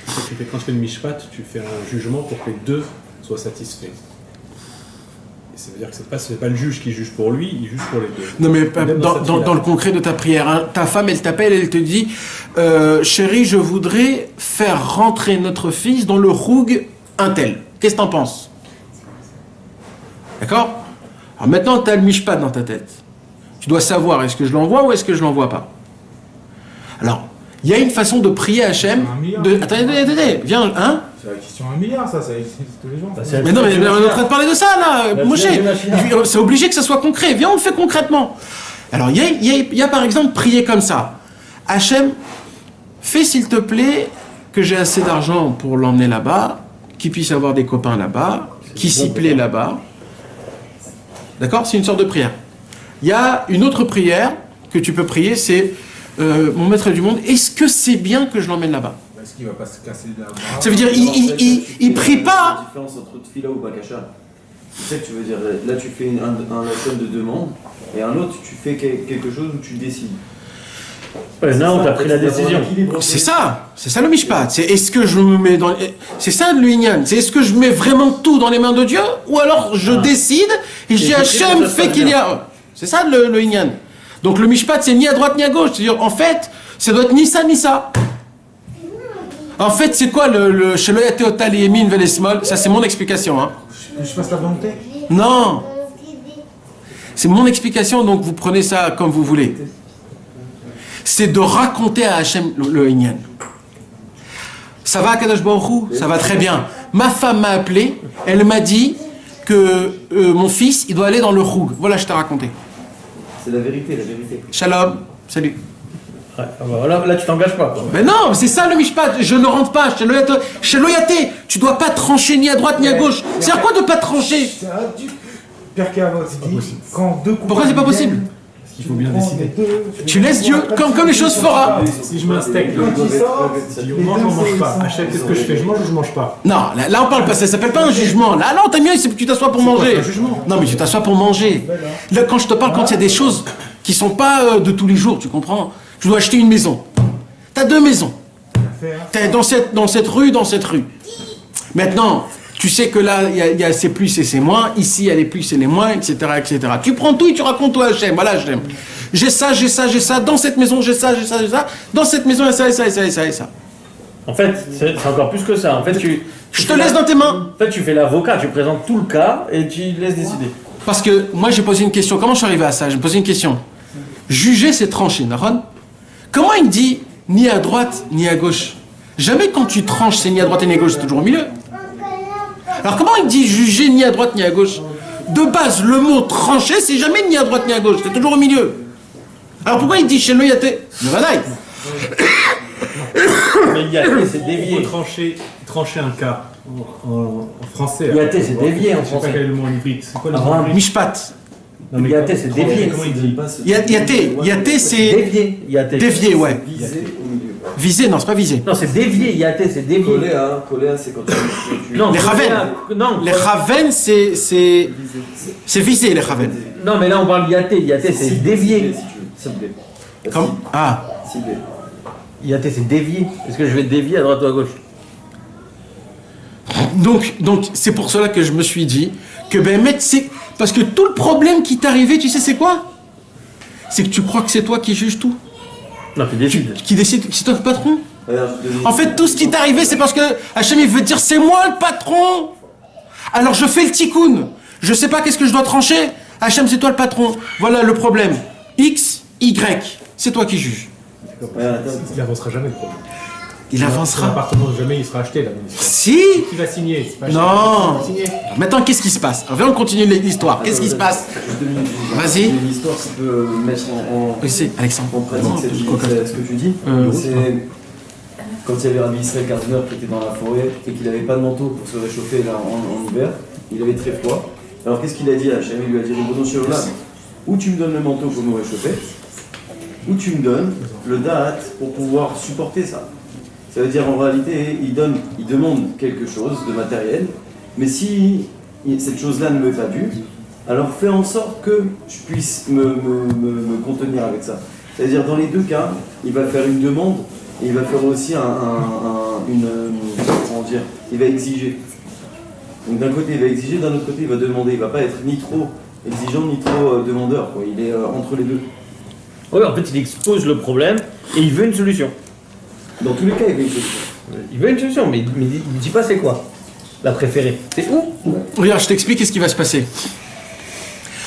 Quand tu fais le mishpat, tu fais un jugement pour que les deux soient satisfaits. Et ça veut dire que c'est pas le juge qui juge pour lui, il juge pour les deux. Non mais dans le concret de ta prière, hein, ta femme elle t'appelle, elle te dit chérie, je voudrais faire rentrer notre fils dans le roug untel. Qu'est-ce que t'en penses? D'accord? Alors maintenant tu as le mishpat dans ta tête. Tu dois savoir est-ce que je l'envoie ou est-ce que je l'envoie pas. Alors, il y a une façon de prier Hachem. Attendez, viens, hein? C'est la question Sur 1 milliard, ça existe tous les jours. Bah, c'est- Mais non, mais on est en train de parler de ça, là. La Moshe, finale de la finale. c'est obligé que ça soit concret. Viens, on le fait concrètement. Alors, il y a par exemple prier comme ça. Hachem, fais s'il te plaît que j'ai assez d'argent pour l'emmener là-bas, qu'il puisse avoir des copains là-bas, qu'il s'y plaît là-bas. D'accord? C'est une sorte de prière. Il y a une autre prière que tu peux prier, c'est mon maître du monde, est-ce que c'est bien que je l'emmène là-bas? Est-ce qu'il va pas se casser de la bras? Ça veut dire, il prie pas. La différence entre tefila ou bakasha. C'est ça que tu veux dire. Là, tu fais un action de demande, et un autre, tu fais quelque chose où tu décides. Ouais, là, on t'a pris la décision. C'est ça le mishpat. C'est est-ce que je me mets dans. C'est ça le inyan. C'est est-ce que je mets vraiment tout dans les mains de Dieu, ou alors je décide et je dis Hachem fait qu'il y a. C'est ça le inyan. Donc le mishpat, c'est ni à droite ni à gauche. C'est-à-dire, en fait, ça doit être ni ça ni ça. En fait, c'est quoi le Sheloyate Otal et Emin Velesmol? Ça, c'est mon explication. Hein. Que je fasse la volonté? Non. C'est mon explication, donc vous prenez ça comme vous voulez. C'est de raconter à Hachem le Inyan. Ça va, Kadosh Baruch Hu? Ça va très bien. Ma femme m'a appelé, elle m'a dit que mon fils, il doit aller dans le Choug. Voilà, je t'ai raconté. C'est la vérité, la vérité. Shalom, salut. Ouais, ah bah, là, tu t'engages pas. Quoi. Mais non, c'est ça le mishpat. Je ne rentre pas. Chez Loyaté, tu dois pas trancher ni à droite ni à gauche. C'est à quoi de pas trancher? C'est un du... Pierre Cavot, il dit quand deux couples. Pourquoi c'est pas possible? Parce qu'il faut bien décider. Tu laisses Dieu comme les choses fera. Si je mets un steak, Quand il sort, je dis on mange ou on mange pas. Achète, qu'est-ce que je fais? Je mange ou je mange pas? Non, là on parle pas, ça s'appelle pas un jugement. Là non, t'as mieux, c'est que tu t'assois pour manger. un jugement. Non mais tu t'assois pour manger. Là quand je te parle, quand il y a des choses qui sont pas de tous les jours, tu comprends? Tu dois acheter une maison. T'as 2 maisons. T'es dans cette rue, dans cette rue. Maintenant, tu sais que là, il y a ces plus et ces moins. Ici, il y a les plus et les moins, etc., etc. Tu prends tout et tu racontes tout à Hachem. Voilà, Hachem. J'ai ça, j'ai ça, j'ai ça. Dans cette maison, j'ai ça, j'ai ça, j'ai ça. Dans cette maison, il y a ça, et ça, et ça, et ça, et ça. En fait, c'est encore plus que ça. En fait, Je te laisse dans tes mains. En fait, tu fais l'avocat, tu présentes tout le cas et tu laisses décider. Parce que moi, j'ai posé une question. Comment je suis arrivé à ça? J'ai posé une question. Juger, c'est trancher, Naron. Comment il dit ni à droite, ni à gauche? Jamais quand tu tranches, c'est ni à droite ni à gauche, c'est toujours au milieu. Alors comment il dit juger ni à droite ni à gauche? De base, le mot trancher, c'est jamais ni à droite ni à gauche, c'est toujours au milieu. Alors pourquoi il dit chez le yaté? Le vadaï. Mais yaté, c'est dévié. Il faut trancher un cas en français. Yaté, c'est dévié en Je sais pas français. quel est le mot en hybride. C'est quoi le Ah, mot en hybride? Mishpat. Non, mais Yaté, c'est dévié. Comment il dit? Yaté, c'est Dévié. Yaté. dévié, ouais. Visé au milieu. Visé, non, c'est pas visé. Non, c'est dévié. Yaté, c'est dévié. Coléa, c'est quand tu... Non, Les Raven. Non, Les Raven, c'est visé, les Raven. non, mais là on parle yaté. Yaté, c'est dévié. Si tu veux. Ciblé. Comme ah. Ciblé. Yaté, c'est dévié. Est-ce que je vais dévier à droite ou à gauche? Donc c'est pour cela que je me suis dit que ben c'est parce que tout le problème qui t'est arrivé, tu sais c'est quoi? C'est que tu crois que c'est toi qui juges tout, Non, tu décides. qui décide, c'est toi le patron. Regarde, je te dis- En fait, tout ce qui t'est arrivé, c'est parce que Hachem il veut dire c'est moi le patron. Alors je fais le tikkun. Je sais pas qu'est-ce que je dois trancher. Hachem, c'est toi le patron. Voilà le problème. X, Y, c'est toi qui juges. Regarde, attends. Il n'avancera jamais le problème. Il avancera. L'appartement, jamais il sera acheté là. Si. Qui va signer? C'est pas Non. acheté. Signer. Maintenant, qu'est-ce qui se passe? Alors, viens, on continue l'histoire. Qu'est-ce qui se passe? Juste 2 minutes. Vas-y. C'est une histoire qui peut mettre en Oui, c'est Alexandre. pratique ce que tu dis. C'est quand il y avait Rabbi Israël Gardner qui était dans la forêt et qu'il n'avait pas de manteau pour se réchauffer là en hiver, il avait très froid. Alors qu'est-ce qu'il a dit à Hachem? Il lui a dit Ribono Shel Olam, ou tu me donnes le manteau pour nous réchauffer, ou tu me donnes le da'at pour pouvoir supporter ça. Ça veut dire en réalité, il demande quelque chose de matériel, mais si cette chose-là ne m'est pas due, alors fais en sorte que je puisse me contenir avec ça. C'est-à-dire dans les deux cas, il va faire une demande et il va faire aussi comment dire, il va exiger. Donc d'un côté il va exiger, d'un autre côté il va demander. Il va pas être ni trop exigeant ni trop demandeur, quoi. Il est entre les deux. Oui, en fait, il expose le problème et il veut une solution. Dans tous les cas, il va exiger. Il veut une solution, mais il ne dit pas c'est quoi. La préférée. C'est où? Regarde, je t'explique ce qui va se passer.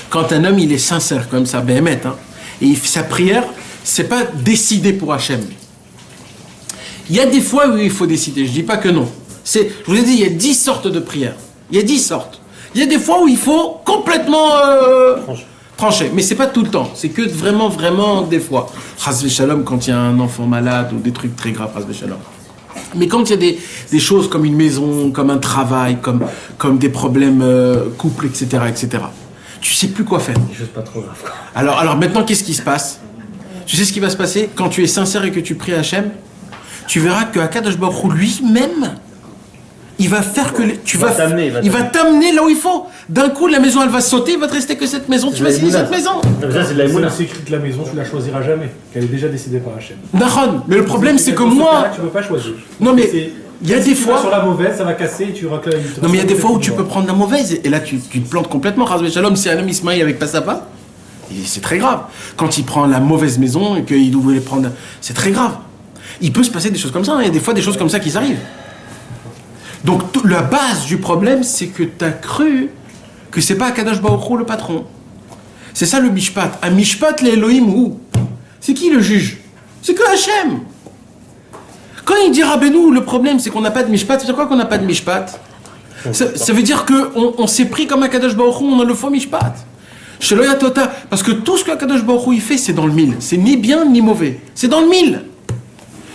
Quand un homme, il est sincère comme ça, Béhémet, hein, et sa prière, c'est pas décider pour Hachem. Il y a des fois où il faut décider, je dis pas que non. Je vous ai dit, il y a 10 sortes de prières. Il y a 10 sortes. Il y a des fois où il faut complètement trancher. Mais c'est pas tout le temps. C'est que vraiment, vraiment des fois. Chas v'shalom, quand il y a un enfant malade ou des trucs très graves, chas v'shalom. Mais quand il y a des choses comme une maison, comme un travail, comme des problèmes couple, etc., tu sais plus quoi faire. Des choses pas trop graves. Alors maintenant, qu'est-ce qui se passe? Tu sais ce qui va se passer? Quand tu es sincère et que tu pries à Hachem, tu verras que Akadosh Baruch Hu lui-même, il va faire que... il va t'amener là où il faut. D'un coup, la maison, elle va sauter, il va te rester que cette maison. Tu vas signer cette maison. Ça, c'est de la émouna. C'est écrit que la maison, tu la choisiras jamais. Qu'elle est déjà décidée par Hachem. Nahon, mais le problème, c'est que moi... Tu peux pas choisir. Non, mais il y a des fois... Sur la mauvaise, ça va casser et tu reclaimes. Non, mais il y a des fois où tu peux prendre la mauvaise et là, tu te plantes complètement. Chas v'shalom, si un homme, il se marie avec pas sa femme, c'est très grave. Quand il prend la mauvaise maison et qu'il voulait prendre... C'est très grave. Il peut se passer des choses comme ça. Hein. Il y a des fois des choses comme ça qui arrivent. Donc la base du problème, c'est que tu as cru que c'est pas Akadosh Baruch Hu le patron. C'est ça le mishpat. Un mishpat, l'Elohim, où? C'est qui le juge? C'est que Hachem. Quand il dit Rabbeinu, le problème c'est qu'on n'a pas de mishpat. C'est quoi qu'on n'a pas de mishpat? Ça veut dire qu'on s'est pris comme Akadosh Baruch Hu, on a le faux mishpat. Chez Loya Tota, parce que tout ce que Akadosh Baruch Hu il fait, c'est dans le mille. C'est ni bien ni mauvais. C'est dans le mille.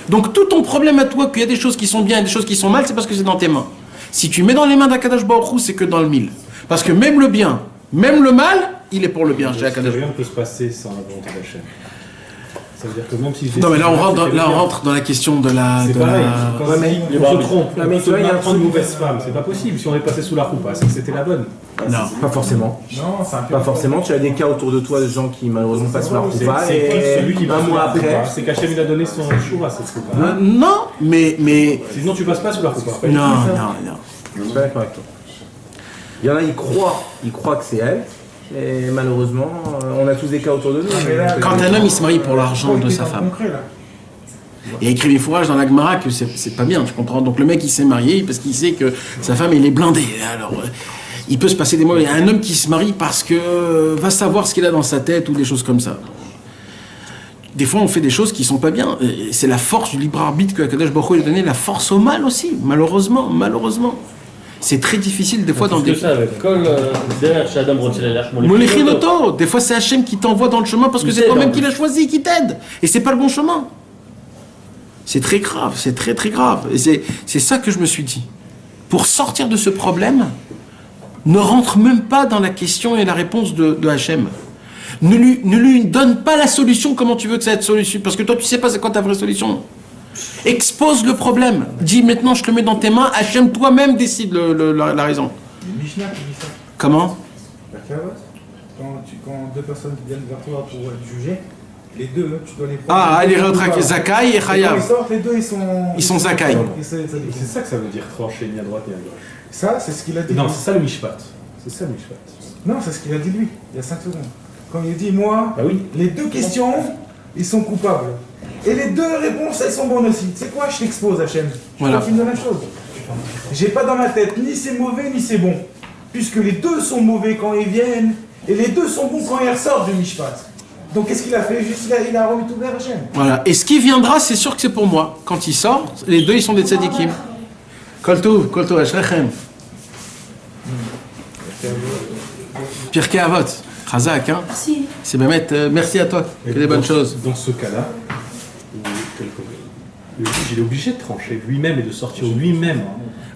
Donc tout ton problème à toi, qu'il y a des choses qui sont bien et des choses qui sont mal, c'est parce que c'est dans tes mains. Si tu mets dans les mains d'Akadosh Baruch Hu, c'est que dans le mille. Parce que même le bien, même le mal, il est pour le bien chez Akadosh Baruch Hu. Rien ne peut se passer sans la volonté d'Hachem. Ça veut dire que même si... Non mais là on rentre dans la question de la... C'est pareil, on se trompe. Là, mais tu vois, il y a prendre une mauvaise femme, c'est pas possible. Si on est passé sous la roupa, c'est que c'était la bonne. Non, pas forcément. Non, c'est un peu. Pas forcément, tu as des cas autour de toi de gens qui malheureusement passent leur roupa C'est et celui qui va un sous mois la après... roupa. C'est qu'Hachem il a donné son choix à cette roupa. non, mais... Sinon tu passes pas sous la roupa. Non. Je suis pas d'accord avec toi. Il y en a, ils croient que c'est elle, et malheureusement, on a tous des cas autour de nous. Quand un homme il se marie pour l'argent de sa femme, il y a écrit les fourrages dans la Gemara que c'est pas bien, tu comprends? Donc le mec il s'est marié parce qu'il sait que sa femme elle est blindée. Alors il peut se passer des mots. Il y a un homme qui se marie parce que va savoir ce qu'il a dans sa tête ou des choses comme ça. Des fois on fait des choses qui sont pas bien. C'est la force du libre arbitre que Akadosh Baruch Hu a donné, la force au mal aussi, malheureusement. C'est très difficile des fois dans des... Moléchinoto, des fois c'est Hachem qui t'envoie dans le chemin parce que c'est toi-même qui l'as choisi, qui t'aide. Et c'est pas le bon chemin. C'est très grave, c'est très très grave. Et c'est ça que je me suis dit. Pour sortir de ce problème, ne rentre même pas dans la question et la réponse de Hachem. Ne lui donne pas la solution, comment tu veux que ça ait solution. Parce que toi tu sais pas c'est quoi ta vraie solution. Expose le problème. Dis maintenant je te le mets dans tes mains, Hachem toi-même décide la raison. Mishnah qui dit ça. Comment? Quand deux personnes viennent vers toi pour être jugées, les deux, tu dois les prendre. Ah, les retraquer Zakai et Quand Chayav. ils sortent, les deux Ils sont Zakai. C'est ça que ça veut dire trancher ni à droite ni à gauche. Ça, c'est ce qu'il a dit. Non, c'est ça le mishpat. C'est ça le mishpat. Non, c'est ce qu'il a dit lui, il y a 5 secondes. Quand il dit, moi, Bah oui. les deux questions, ils sont coupables. Et les deux réponses, elles sont bonnes aussi. C'est quoi, je t'expose, Hachem. Voilà. Tu me donnes la chose. J'ai pas dans ma tête ni c'est mauvais ni c'est bon. Puisque les deux sont mauvais quand ils viennent, et les deux sont bons quand ils ressortent du Mishpat. Donc qu'est-ce qu'il a fait? Juste il a remis tout vers Hachem. Voilà. Et ce qui viendra, c'est sûr que c'est pour moi. Quand ils sortent, les deux ils sont des tzadikim. Koltouv, Eshrechem. Pirkei Avot. Chazak, hein. Merci. C'est Bémet, merci à toi. Que des bonnes choses. Dans ce cas-là, le juge il est obligé de trancher lui-même et de sortir lui-même.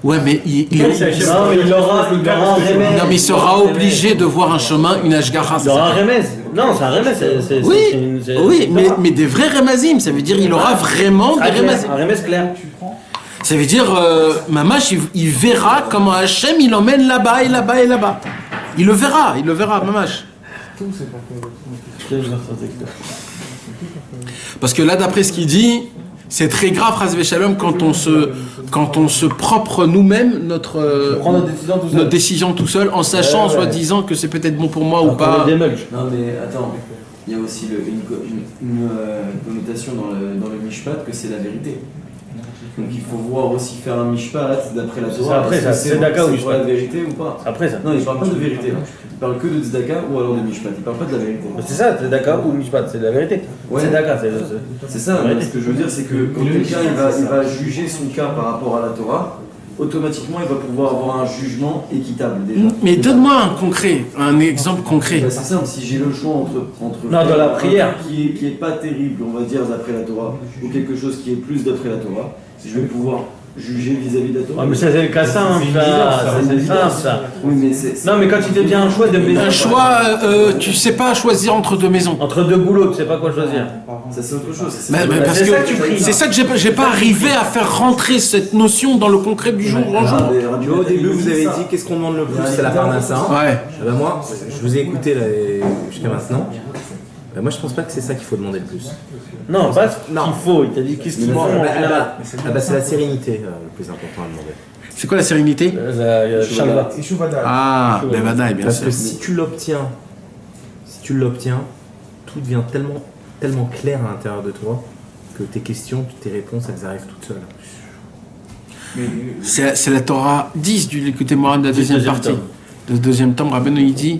Ouais, mais il aura un remède. non, mais il sera obligé de voir un chemin, une ashgaha. Il aura un remède. Non, c'est un remède. Oui, mais des vrais remazim. Ça veut dire il aura vraiment des remazim. Un remède clair. Ça veut dire, Mamash, il verra comment Hachem il emmène là-bas et là-bas et là-bas. Il le verra, Mamash. Parce que là, d'après ce qu'il dit, c'est très grave, Chas v'shalom, quand on se propre nous-mêmes notre décision tout seul, en sachant, soi-disant, que c'est peut-être bon pour moi ou pas. Non mais attends, il y a aussi une connotation dans le mishpat que c'est la vérité. Donc il faut voir aussi faire un mishpat d'après la Torah. Après ça, c'est Tzedaka ou c'est mishpat. la vérité ou pas? Après ça. Non, il parle pas de vérité là. Il parle que de Tzedaka ou alors de mishpat. Il parle pas de la vérité. C'est ça, Tzedaka ou mishpat, c'est la vérité. Ouais. Tzedaka, c'est ça. Mais ce que je veux dire, c'est que quand quelqu'un il va juger son cas par rapport à la Torah, automatiquement il va pouvoir avoir un jugement équitable déjà. Mais donne-moi un exemple concret. Bah, c'est simple, si j'ai le choix entre Non, dans la prière. qui est pas terrible, on va dire, d'après la Torah, ou quelque chose qui est plus d'après la Torah, si je vais pouvoir juger vis-à-vis de la Torah. Ah, mais ça, c'est le cas simple, ça. C'est simple, ça. Oui, mais c'est... Non, mais quand tu fais bien un choix de maison. Un choix, tu sais pas choisir entre deux maisons. Entre deux boulots, tu sais pas quoi choisir. Ça, c'est autre chose. Parce c'est que ça que tu pries. c'est ça que j'ai pas arrivé à faire rentrer cette notion dans le concret du jour en jour. Tu vois, au début, vous avez dit qu'est-ce qu'on demande le plus, c'est la parnassa. Ouais. Ben moi, je vous ai écouté là, jusqu'à maintenant. Ben moi, je pense pas que c'est ça qu'il faut demander le plus. Non, pas ce qu'il faut. Il t'a dit qu'est-ce qu'il faut. C'est la sérénité le plus important à demander. C'est quoi la sérénité? Shalva. Et Shuvada. Ah, les vadaï, bien Parce sûr. que si tu l'obtiens, tout devient tellement clair à l'intérieur de toi que tes questions, tes réponses, elles arrivent toutes seules. C'est la Torah 10 du Likutei Moharan de la deuxième partie. Le deuxième tome, Rabbeinu il dit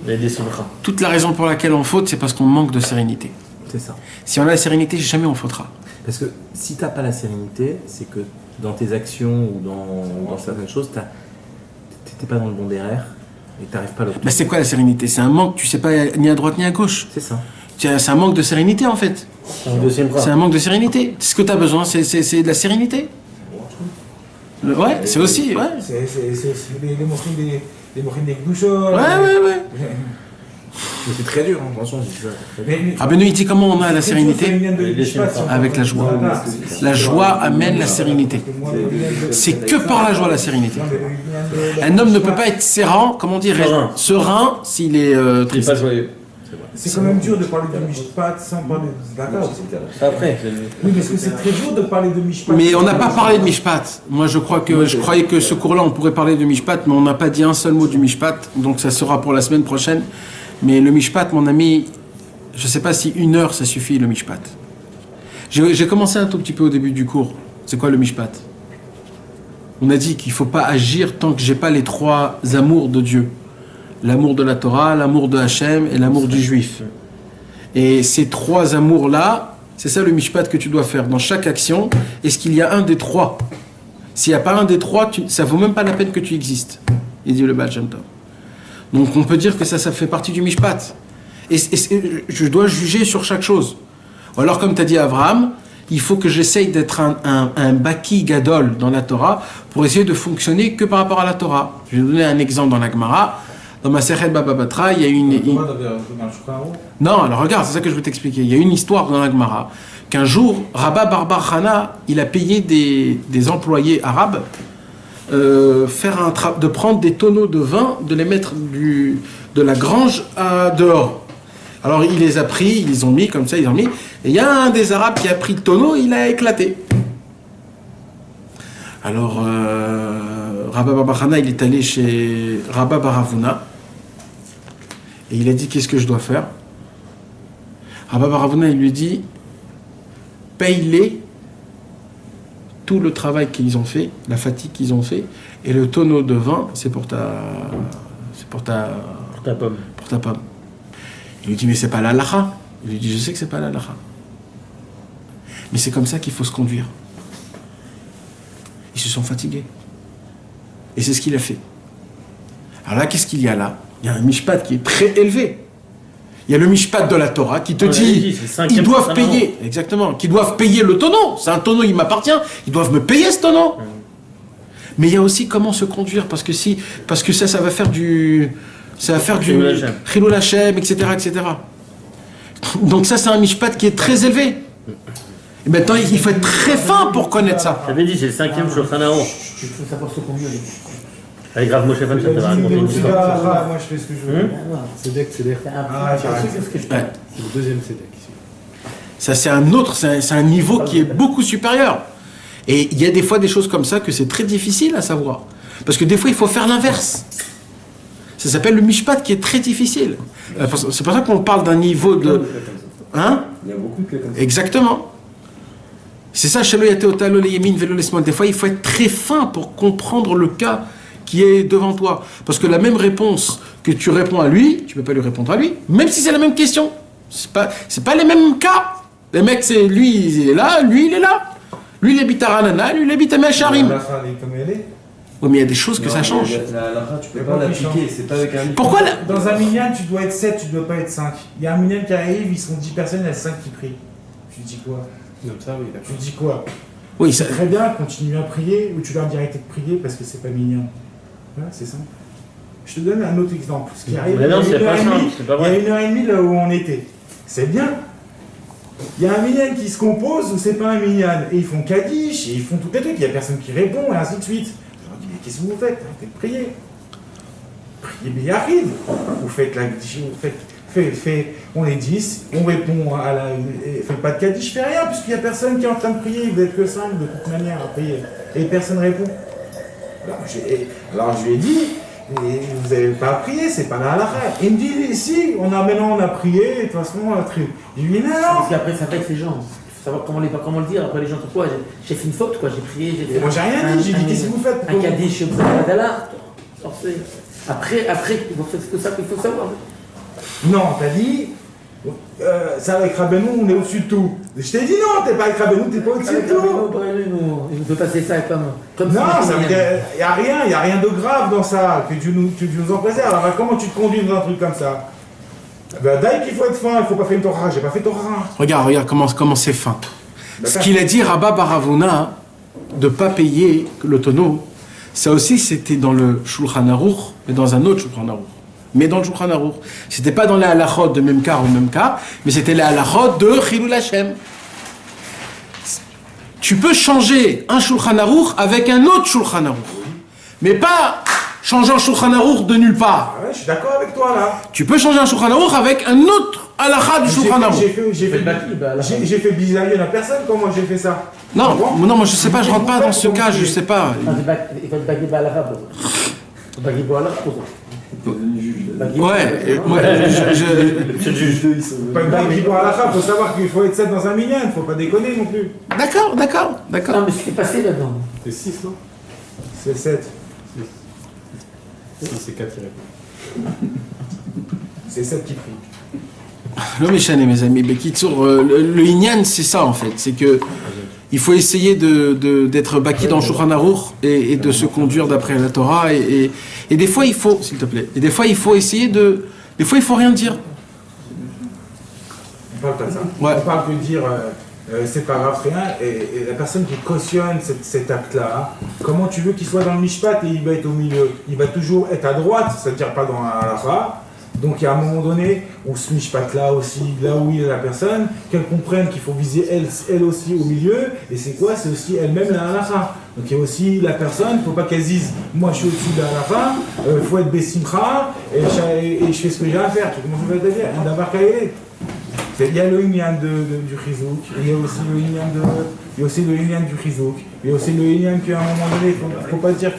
toute la raison pour laquelle on faute, c'est parce qu'on manque de sérénité. C'est ça. Si on a la sérénité, jamais on fautera. Parce que si t'as pas la sérénité, c'est que dans tes actions ou dans certaines choses, t'es pas dans le bon derrière et t'arrives pas à l'obtenir. Mais c'est quoi la sérénité? C'est un manque, tu sais pas ni à droite ni à gauche. C'est ça. C'est un manque de sérénité en fait. C'est un manque de sérénité. Ce que tu as besoin, c'est de la sérénité. Ouais, c'est aussi, ouais. C'est aussi les mochines des gdouchot. Ouais. Mais c'est très dur, hein, franchement. Rabbeinu il dit comment on a la sérénité? Avec la joie. La joie amène la sérénité. C'est que par la joie la sérénité. Un homme ne peut pas être serein, comment dire, serein s'il est triste. pas joyeux. C'est quand même dur de parler de Mishpat sans parler de D'accord. C'est après. Oui, parce que c'est très dur de parler de Mishpat. Mais on n'a pas parlé de Mishpat. Moi, je croyais que ce cours-là, on pourrait parler de Mishpat, mais on n'a pas dit un seul mot du Mishpat. Donc, ça sera pour la semaine prochaine. Mais le Mishpat, mon ami, je ne sais pas si 1 heure, ça suffit, le Mishpat. J'ai commencé un tout petit peu au début du cours. C'est quoi le Mishpat? On a dit qu'il ne faut pas agir tant que j'ai pas les 3 amours de Dieu. L'amour de la Torah, l'amour de Hachem et l'amour du juif. Et ces 3 amours-là, c'est ça le mishpat que tu dois faire dans chaque action. Est-ce qu'il y a un des 3? S'il n'y a pas un des 3, ça ne vaut même pas la peine que tu existes, il dit le Baal Shem Tov. Donc on peut dire que ça fait partie du mishpat. Et je dois juger sur chaque chose. Ou alors comme tu as dit Abraham, il faut que j'essaye d'être un baki gadol dans la Torah pour essayer de fonctionner que par rapport à la Torah. Je vais donner un exemple dans la Gemara. Dans ma Sechet Baba Batra, il y a une... Non, alors regarde, c'est ça que je veux t'expliquer. Il y a une histoire dans la Gemara qu'un jour, Rabba Barbar Chana, il a payé des employés arabes de prendre des tonneaux de vin, de les mettre de la grange dehors. Alors il les a pris, ils les ont mis comme ça, ils ont mis. Et il y a un des arabes qui a pris le tonneau, il a éclaté. Alors Rabba Barbar Chana, il est allé chez Rabba Baravuna. Et il a dit, qu'est-ce que je dois faire? Rabba Baravuna, il lui dit, paye-les tout le travail qu'ils ont fait, la fatigue qu'ils ont fait, et le tonneau de vin, c'est pour ta pomme. Pour ta pomme. Il lui dit, mais c'est pas la halakha. Il lui dit, je sais que c'est pas la halakha. Mais c'est comme ça qu'il faut se conduire. Ils se sont fatigués. Et c'est ce qu'il a fait. Alors là, qu'est-ce qu'il y a là? Il y a un mishpat qui est très élevé. Il y a le mishpat de la Torah qui te dit ils doivent payer, exactement, qu'ils doivent payer le tonneau. C'est un tonneau, il m'appartient. Ils doivent me payer ce tonneau. Mais il y a aussi comment se conduire, parce que ça va faire du Chilul Hashem, etc., etc. Donc ça, c'est un mishpat qui est très élevé. Et maintenant, il faut être très fin pour connaître ça. J'avais dit, c'est le 5e Shulchan Aruch. Ça passe au combien? Avec Rav Moshe Feinstein, ça va raconter une histoire. Moi, je fais ce que je veux. Cédek. C'est le deuxième Cédek ici. Ça, c'est un niveau qui est beaucoup supérieur. Et il y a des fois des choses comme ça que c'est très difficile à savoir. Parce que des fois, il faut faire l'inverse. Ça s'appelle le mishpat qui est très difficile. C'est pour ça qu'on parle d'un niveau de... Hein? Il y a beaucoup de cas comme ça. Exactement. C'est ça, Shelo Yateotalo le Yemin Velo Lesmon. Des fois, il faut être très fin pour comprendre le cas qui est devant toi. Parce que la même réponse que tu réponds à lui, tu ne peux pas lui répondre à lui, même si c'est la même question. C'est pas les mêmes cas. Les mecs, c'est lui, il est là, lui, il est là. Lui, il habite à Ranana, lui, il habite à Mecharim. Oui, mais il y a des choses que ça change. La halakha, tu peux pas l'appliquer, c'est pas avec un livre. Pourquoi Dans un minyan, tu dois être 7, tu dois pas être 5. Il y a un minyan qui arrive, ils sont 10 personnes, il y a 5 qui prient. Tu dis quoi? Comme ça, oui, Tu dis quoi? Oui, ça... Très bien, continue à prier, ou tu leur dis arrêter de prier parce que c'est pas minyan. Voilà, c'est simple. Je te donne un autre exemple. Ce qui arrive, Mais non, c'est pas simple, c'est pas il y a vrai. 1h30 là où on était. C'est bien. Il y a un minyan qui se compose ou c'est pas un minyan. Et ils font Kaddish, et ils font tout les trucs, il y a personne qui répond, et ainsi de suite. Je leur dis, mais qu'est-ce que vous faites? Arrêtez de prier. Priez Béyachid. Vous faites la... on est 10, on répond à la... Faites pas de Kaddish, fais rien, puisqu'il y a personne qui est en train de prier, vous n'êtes que 5 de toute manière à prier. Et personne répond. Alors je lui ai dit, et vous n'avez pas prié, c'est pas la halakha. Il me dit, si, maintenant on a prié, et de toute façon on a prié. Je lui ai dit, non. Parce qu'après ça vexe les gens. Il faut savoir comment le dire. Après les gens sont quoi? J'ai fait une faute, quoi. J'ai prié, j'ai fait. Moi j'ai rien dit, j'ai dit, qu'est-ce que vous faites? Un Kaddish, je vous d'Allah. Après, c'est tout ça qu'il faut savoir. Non, t'as dit, ça avec Rabbeinu, on est au-dessus de tout. Je t'ai dit non, t'es pas avec Rabbeinu, t'es pas au-dessus de tout. Il nous peut passer ça comme non, ça veut dire, y a rien de grave dans ça, que Dieu nous en préserve. Alors comment tu te conduis dans un truc comme ça? Ben, d'ailleurs qu'il faut être fin, il faut pas faire une Torah, j'ai pas fait Torah. Regarde comment c'est fin. Ce qu'il a dit Rabba Baravuna, de ne pas payer le tonneau, ça aussi c'était dans le Shulchan Aruch, mais dans un autre Shulchan Aruch. Mais dans le Shulchan Aruch. C'était pas dans les halachot de Memkar ou Memkar, mais c'était les halachot de Chilul Hashem. Tu peux changer un Shulchan Aruch avec un autre Shulchan Aruch. Mais pas changer un Shulchan Aruch de nulle part. Ah ouais, je suis d'accord avec toi là. Tu peux changer un Shulchan Aruch avec un autre halakha du Shulchan Aruch. J'ai fait bisaïen à personne, comment j'ai fait ça? Non, non, moi je sais pas, je rentre pas dans ce cas, je sais pas. Il faut être bagué par l'arabe. Bagué par l'arabe. Ouais, Monsieur le juge. Pas une bague qui part à la fin, faut savoir qu'il faut être 7 dans un minyan, faut pas déconner non plus. D'accord. Non, mais ce qui est passé là-dedans. C'est 6, non? C'est 7. C'est 4 qui répondent. C'est 7 qui prie. Le méchané, mes amis, Bekitsour, le Inyan, c'est ça en fait, c'est que il faut essayer d'être baki dans le Shulchan Aruch et de se conduire d'après la Torah et des fois il faut, s'il te plaît, et des fois il faut essayer des fois il faut rien dire. On parle pas de ça. Ouais. On parle de dire c'est pas grave, rien, et la personne qui cautionne cet acte-là, comment tu veux qu'il soit dans le mishpat et il va être au milieu? Il va toujours être à droite, c'est-à-dire pas dans la halakha. Donc il y a un moment donné où ce mishpat-là aussi, là où il y a la personne, qu'elle comprenne qu'il faut viser elle aussi au milieu, et c'est quoi? C'est aussi elle-même la halakha. Donc il y a aussi la personne, il ne faut pas qu'elle dise moi je suis au-dessus de la halakha, il faut être besimcha, et je fais ce que j'ai à faire. Tu commences à dire, un davar kaïlé. Il y a le inyan du chizouk, il y a aussi le inyan du chizouk, il y a aussi le inyan qu'à un moment donné, il ne faut pas dire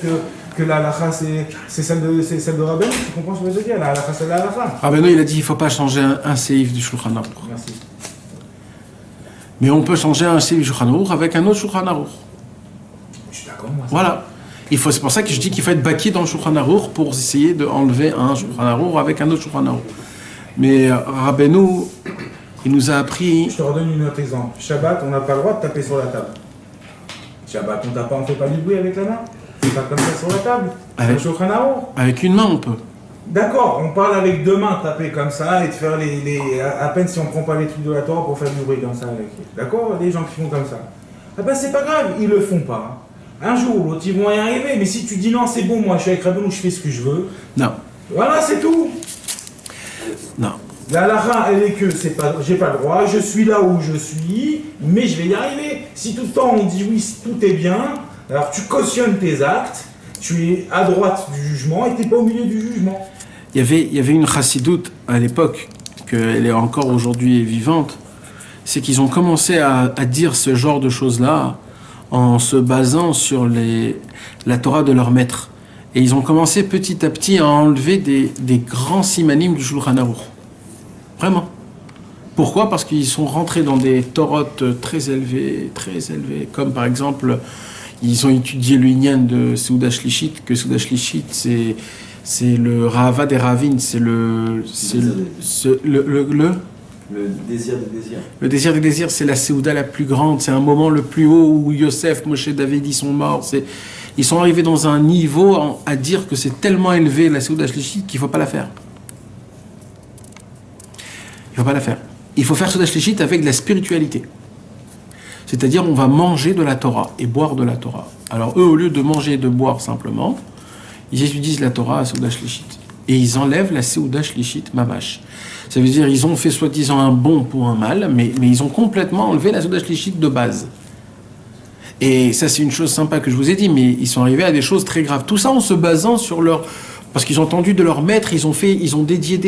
que la halakha c'est celle de Rabbeinu, tu comprends ce que je veux dire? La halakha c'est la halakha. Rabbeinu il a dit il ne faut pas changer un seif du Shulchan Aruch. Merci. Mais on peut changer un seif du Shulchan Aruch avec un autre Shulchan Aruch. Je suis d'accord moi. Voilà. C'est pour ça que je dis qu'il faut être baki dans le Shulchan Aruch pour essayer d'enlever un Shulchan Aruch avec un autre Shulchan Aruch. Mais Rabbeinu, il nous a appris... Je te redonne un autre exemple. Shabbat, on n'a pas le droit de taper sur la table. Shabbat, on ne fait pas du bruit avec la main. C'est pas comme ça sur la table. Avec une main, on peut. D'accord, on parle avec deux mains, taper comme ça et de faire à peine si on prend pas les trucs de la Torah pour faire du bruit comme ça. D'accord, les gens qui font comme ça. Ah ben c'est pas grave, ils le font pas. Un jour ou l'autre, ils vont y arriver. Mais si tu dis non, c'est bon, moi je suis avec Rabbeinu, je fais ce que je veux. Non. Voilà, c'est tout. Non. La halakha, elle est que j'ai pas le droit, je suis là où je suis, mais je vais y arriver. Si tout le temps on dit oui, tout est bien, alors tu cautionnes tes actes, tu es à droite du jugement et tu n'es pas au milieu du jugement. Il y avait une chassidoute à l'époque, qu'elle est encore aujourd'hui vivante, c'est qu'ils ont commencé à dire ce genre de choses-là en se basant sur la Torah de leur maître. Et ils ont commencé petit à petit à enlever des grands simanim du Shulchan Aruch. Vraiment. Pourquoi? Parce qu'ils sont rentrés dans des torotes très élevées, comme par exemple, ils ont étudié le Inyan de Seuda Shlishit, que Seuda Shlishit, c'est le Rahava des Ravines, c'est le désir des désirs. Le désir des désirs, c'est la Seuda la plus grande, c'est un moment le plus haut où Yosef, Moshe, David, ils sont morts, Ils sont arrivés dans un niveau à dire que c'est tellement élevé la Seuda Shlichit qu'il ne faut pas la faire. Il ne faut pas la faire. Il faut faire Seuda Shlichit avec de la spiritualité. C'est-à-dire, on va manger de la Torah et boire de la Torah. Alors, eux, au lieu de manger et de boire simplement, ils étudient la Torah à Seuda Shlichit. Et ils enlèvent la Seuda Shlichit Mamash. Ça veut dire ils ont fait soi-disant un bon pour un mal, mais ils ont complètement enlevé la Seuda Shlichit de base. Et ça, c'est une chose sympa que je vous ai dit, mais ils sont arrivés à des choses très graves. Tout ça en se basant sur leur... Parce qu'ils ont entendu de leur maître, ils ont dédié,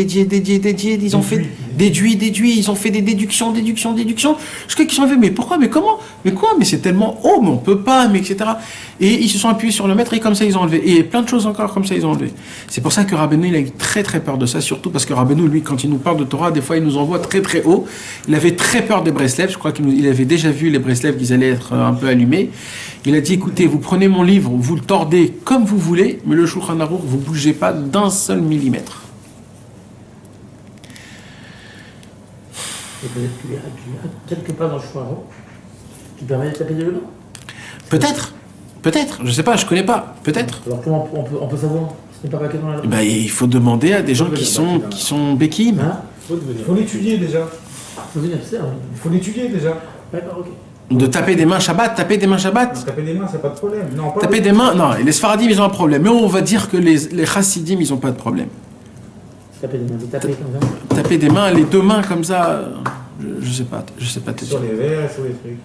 ils ont fait déduit, ils ont fait des déductions. Jusqu'à qu'ils sont fait, mais pourquoi, mais comment, mais quoi, mais c'est tellement haut, mais on peut pas, mais etc. Et ils se sont appuyés sur le maître et comme ça ils ont enlevé. Et plein de choses encore comme ça ils ont enlevé. C'est pour ça que Rabbeinu, il a eu très très peur de ça, surtout parce que Rabbeinu, lui, quand il nous parle de Torah, des fois il nous envoie très très haut. Il avait très peur des Breslev, je crois qu'il avait déjà vu les Breslev qu'ils allaient être un peu allumés. Il a dit, écoutez, vous prenez mon livre, vous le tordez comme vous voulez, mais le Shulchan Aruch, vous bougez pas d'un seul millimètre. Et peut-être qu'il y a quelque part dans le Shulchan Aruch qui permet de taper des dedans. Peut-être, je sais pas, je connais pas, peut-être. Alors comment on peut savoir? Ce n'est pas marqué dans la loi. Ben, il faut demander à des gens qui sont béquilles. Hein? Il faut l'étudier déjà. Il faut l'étudier déjà. D'accord, ok. De taper des mains Shabbat, Taper des mains, c'est pas de problème. Non, pas taper des mains, non, les Sfaradim, ils ont un problème. Mais on va dire que les Chassidim, ils ont pas de problème. Taper des mains, taper comme ça. Taper des mains, les deux mains comme ça, je sais pas te dire. Sur les verres, sur les trucs.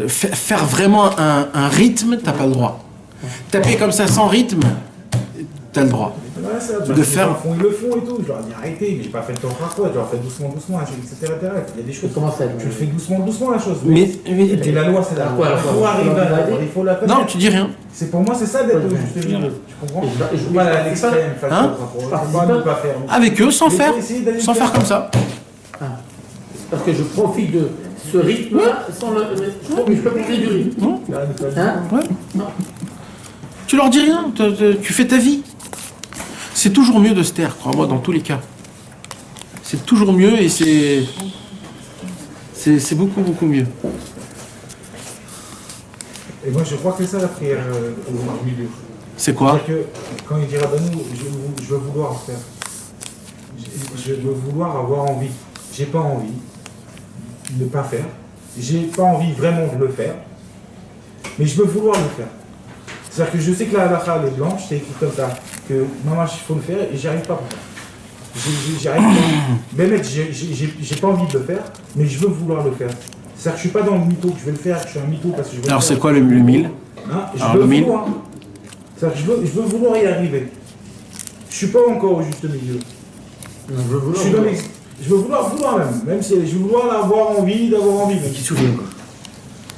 Faire vraiment un rythme, t'as pas le droit. Taper comme ça sans rythme, t'as le droit. Ouais, ça, de faire. Ils le font et tout. Je leur dis arrêtez, mais pas fait le temps par quoi. Je leur fais doucement, etc. Il y a des choses. Comment ça? Tu le fais doucement la chose. Mais la loi, c'est la loi. Il faut arriver à il faut la connaître. Non, tu dis rien. C'est pour moi, c'est ça d'être au juste milieu. Tu comprends? Je joue pas à l'extrême. Pas faire. Avec eux, sans faire comme ça. Parce que je profite de ce rythme-là sans le. Je peux profiter du rythme. Ouais. Tu leur dis rien, tu fais ta vie. C'est toujours mieux de se taire, crois-moi, dans tous les cas. C'est toujours mieux et c'est beaucoup, beaucoup mieux. Et moi, je crois que c'est ça la prière au milieu. C'est quoi? C'est-à-dire que quand il dit Rabbeinu, je veux vouloir faire. Je veux vouloir avoir envie. J'ai pas envie de ne pas faire. J'ai pas envie vraiment de le faire. Mais je veux vouloir le faire. C'est-à-dire que je sais que la halakha elle est blanche, c'est écrit comme ça, que maman, il faut le faire et j'y arrive pas pour ça. J'y arrive pas. Mais mec, j'ai pas envie de le faire, mais je veux vouloir le faire. C'est-à-dire que je suis pas dans le mytho, que je vais le faire, que je suis un mytho parce que je veux. Alors le faire. c'est quoi le 1000? Je veux vouloir. C'est-à-dire que je veux vouloir y arriver. Je suis pas encore au juste milieu. Je veux vouloir même si je veux vouloir avoir envie, d'avoir envie. Qui se souvient quoi.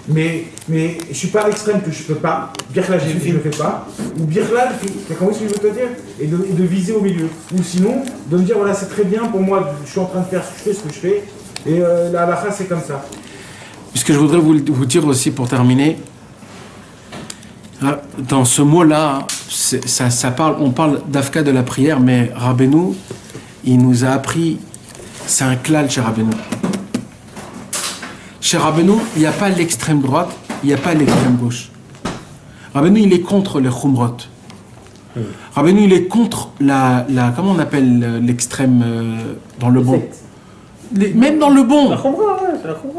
Mais je suis pas à l'extrême que je peux pas. Birkla, je le fais pas. Ou Birkla, comment est-ce que je veux te dire? Et de viser au milieu. Ou sinon, de me dire voilà, c'est très bien pour moi, je suis en train de faire ce que je fais. Et la halakha, c'est comme ça. Ce que je voudrais vous dire aussi pour terminer, dans ce mot-là, on parle d'Afka de la prière, mais Rabbeinu, il nous a appris, c'est un klal chez Rabbeinu. Chez Rabbeinu, il n'y a pas l'extrême droite, il n'y a pas l'extrême gauche. Rabbeinu, il est contre les khumrot. Rabbeinu, il est contre comment on appelle l'extrême dans le bon. Même dans le bon.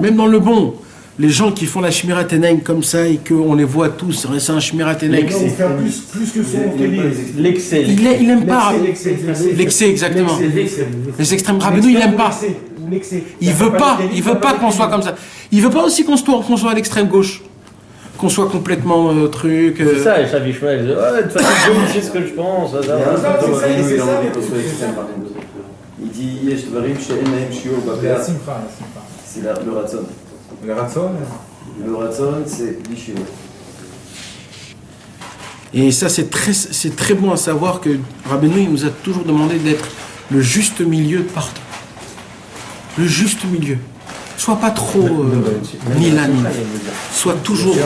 Même dans le bon. Les gens qui font la Shmirat Enaim comme ça et qu'on les voit tous, c'est un Shmirat Enaim. Plus que son l'excès. Il n'aime pas. L'excès, exactement. Les extrêmes. Rabbeinu, il n'aime pas. Il veut pas qu'on soit comme ça. Il veut pas aussi qu'on soit à l'extrême gauche. Qu'on soit complètement truc. C'est ça, et Chavi Shmuel, il dit ouais, de toute façon, c'est ce que je pense. Il dit Yesh Dvarim She'enaim Shiur Bapea. C'est le Ratson. Le Ratson? Le Ratson, c'est l'Ishiur. Et ça, c'est très bon à savoir que Rabbeinu, il nous a toujours demandé d'être le juste milieu de partout. Le juste milieu. Sois pas trop ni là ni là. Sois toujours.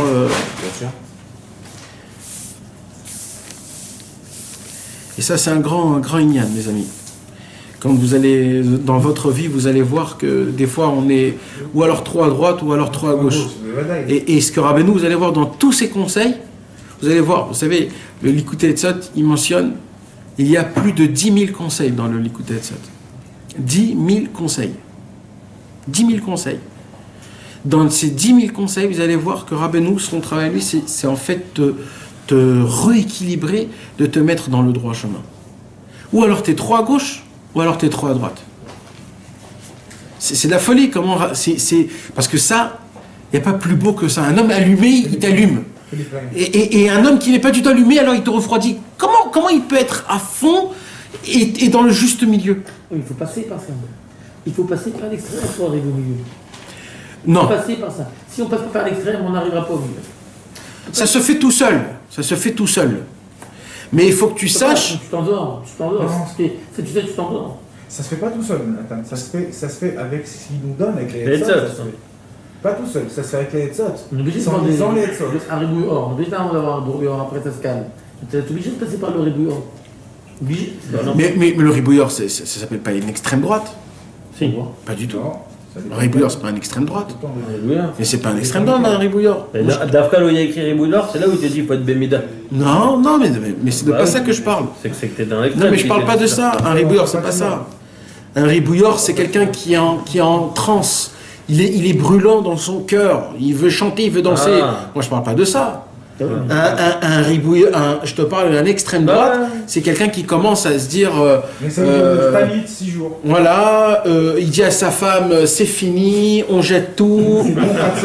Et ça, c'est un grand inyan, mes amis. Quand vous allez dans votre vie, vous allez voir que des fois on est ou alors trop à droite ou alors trop à gauche. Et ce que Rabbeinu, vous allez voir dans tous ses conseils, Vous allez voir, vous savez, le Likutei Etzot, il mentionne, il y a plus de 10 000 conseils dans le Likutei Etzot. 10 000 conseils. 10 000 conseils. Dans ces 10 000 conseils, vous allez voir que Rabbeinu, son travail, lui, c'est en fait te rééquilibrer, de te mettre dans le droit chemin. Ou alors tu es trop à gauche, ou alors tu es trop à droite. C'est de la folie. Parce que ça, il n'y a pas plus beau que ça. Un homme allumé, il t'allume. Et un homme qui n'est pas du tout allumé, alors il te refroidit. Comment il peut être à fond et dans le juste milieu? Il faut passer par ça. Il faut passer par l'extrême pour arriver au milieu. Non. Il faut passer par ça. Si on passe pas par l'extrême, on n'arrivera pas au milieu. Ça se fait tout seul. Ça se fait tout seul. Mais il faut que tu saches... Tu t'endors. Tu t'endors. Ça se fait pas tout seul, Nathan. Ça se fait avec ce qu'il nous donne, avec les Etzot. Pas tout seul, ça se fait avec les Etzot. On est obligé de prendre les Etzot. Un ribouille or. On est obligé d'avoir un ribouille or, après ça se calme. Tu es obligé de passer par le ribouille or. Obligé. Mais le ribouilleur, ça s'appelle pas une extrême droite? Si. Pas du tout. Le ribouilleur, c'est pas une extrême droite. Mais c'est pas un extrême droite, un ribouilleur. Dafka, où il y a écrit ribouilleur, c'est là où il te dit qu'il faut être bémida. Non, mais c'est de pas ça que je parle. C'est que t'es dans l'extrême. Non, mais je parle pas de ça. Un ribouilleur, c'est pas ça. Un ribouilleur, c'est quelqu'un qui est en transe. Il est brûlant dans son cœur. Il veut chanter, il veut danser. Moi, je parle pas de ça. Un ribouilleur, je te parle d'un extrême droite, c'est quelqu'un qui commence à se dire... mais ça veut dire 6 jours. Voilà, il dit à sa femme, c'est fini, on jette tout,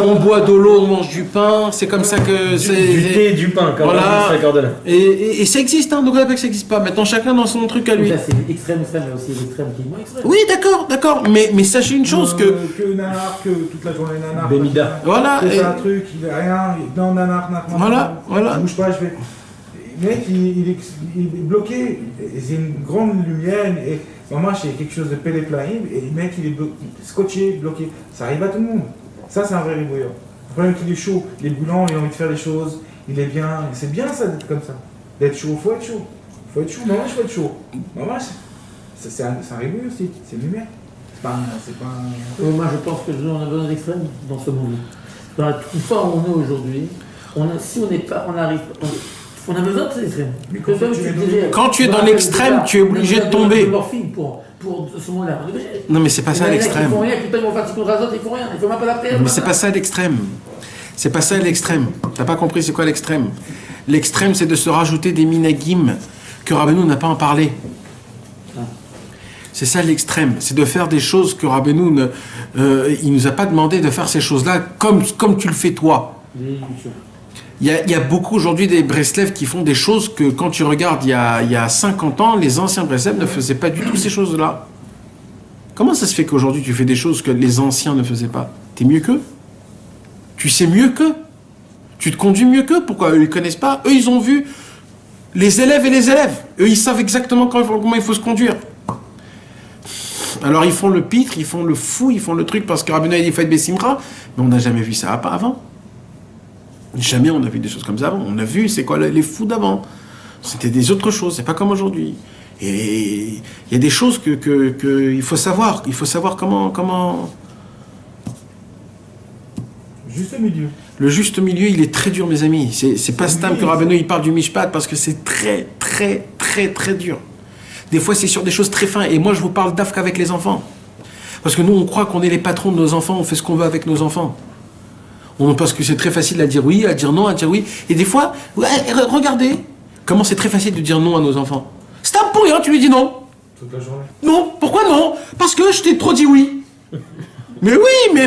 on boit de l'eau, on mange du pain, c'est comme ça que c'est... Du thé et du pain, comme voilà. Cordona. Et ça existe, hein, donc pas que ça existe pas. Maintenant, chacun dans son truc à lui. Ça, c'est extrême, mais aussi l'extrême qui est moins extrême. Oui, d'accord, mais sachez une chose que nanar, que toute la journée nanar. Bémida. Voilà. C'est un truc, il a rien, non, nanar. Voilà. Bouge pas, je vais. Le mec, il est bloqué. C'est une grande lumière. Et vraiment, c'est quelque chose de péléplaïm. Et le mec, il est scotché, bloqué. Ça arrive à tout le monde. Ça, c'est un vrai ribouilleur. Le problème, c'est qu'il est chaud. Il est brûlant, il a envie de faire des choses. Il est bien. C'est bien ça d'être comme ça. D'être chaud, faut être chaud. Faut être chaud. Moi, je faut être chaud. Moi, c'est un ribouilleur aussi. C'est une lumière. C'est pas un... Moi, je pense que on a besoin d'extrême dans ce monde. Dans la toute forme où on est aujourd'hui. Si on n'est pas, on arrive, on a besoin de ces extrêmes. Quand tu es dans l'extrême, tu es obligé de tomber. Pour ce moment-là. Non, mais c'est pas ça l'extrême. Ils font rien, ils payent mon parti contre Azote, ils font rien, ils font même pas la terre. Mais c'est pas ça l'extrême. C'est pas ça l'extrême. T'as pas compris c'est quoi l'extrême? L'extrême, c'est de se rajouter des minagim que Rabbeinu n'a pas en parlé. C'est ça l'extrême, c'est de faire des choses que Rabbeinu il nous a pas demandé de faire ces choses-là comme tu le fais toi. Il y a beaucoup aujourd'hui des Breslev qui font des choses que quand tu regardes il y a 50 ans, les anciens Breslev ne faisaient pas du tout ces choses-là. Comment ça se fait qu'aujourd'hui tu fais des choses que les anciens ne faisaient pas? T'es mieux qu'eux? Tu sais mieux qu'eux? Tu te conduis mieux qu'eux? Pourquoi? Eux ils connaissent pas? Eux ils ont vu les élèves et les élèves. Eux ils savent exactement comment il faut se conduire. Alors ils font le pitre, ils font le fou, ils font le truc parce que Rabbeinu a dit faites Bessimcha, mais on n'a jamais vu ça avant. Jamais on a vu des choses comme ça avant. On a vu, c'est quoi les fous d'avant? C'était des autres choses, c'est pas comme aujourd'hui. Et il y a des choses que il faut savoir. Il faut savoir comment... Juste milieu. Le juste milieu, il est très dur, mes amis. C'est pas Stam que Rabbeinu il parle du Mishpat parce que c'est très, très, très, très dur. Des fois, c'est sur des choses très fines. Et moi, je vous parle d'Afka avec les enfants. Parce que nous, on croit qu'on est les patrons de nos enfants, on fait ce qu'on veut avec nos enfants. Parce que c'est très facile à dire oui, à dire non, à dire oui. Et des fois, regardez comment c'est très facile de dire non à nos enfants. C'est un pour rien, tu lui dis non. Toute la journée. Non, pourquoi non? Parce que je t'ai trop dit oui. Mais oui,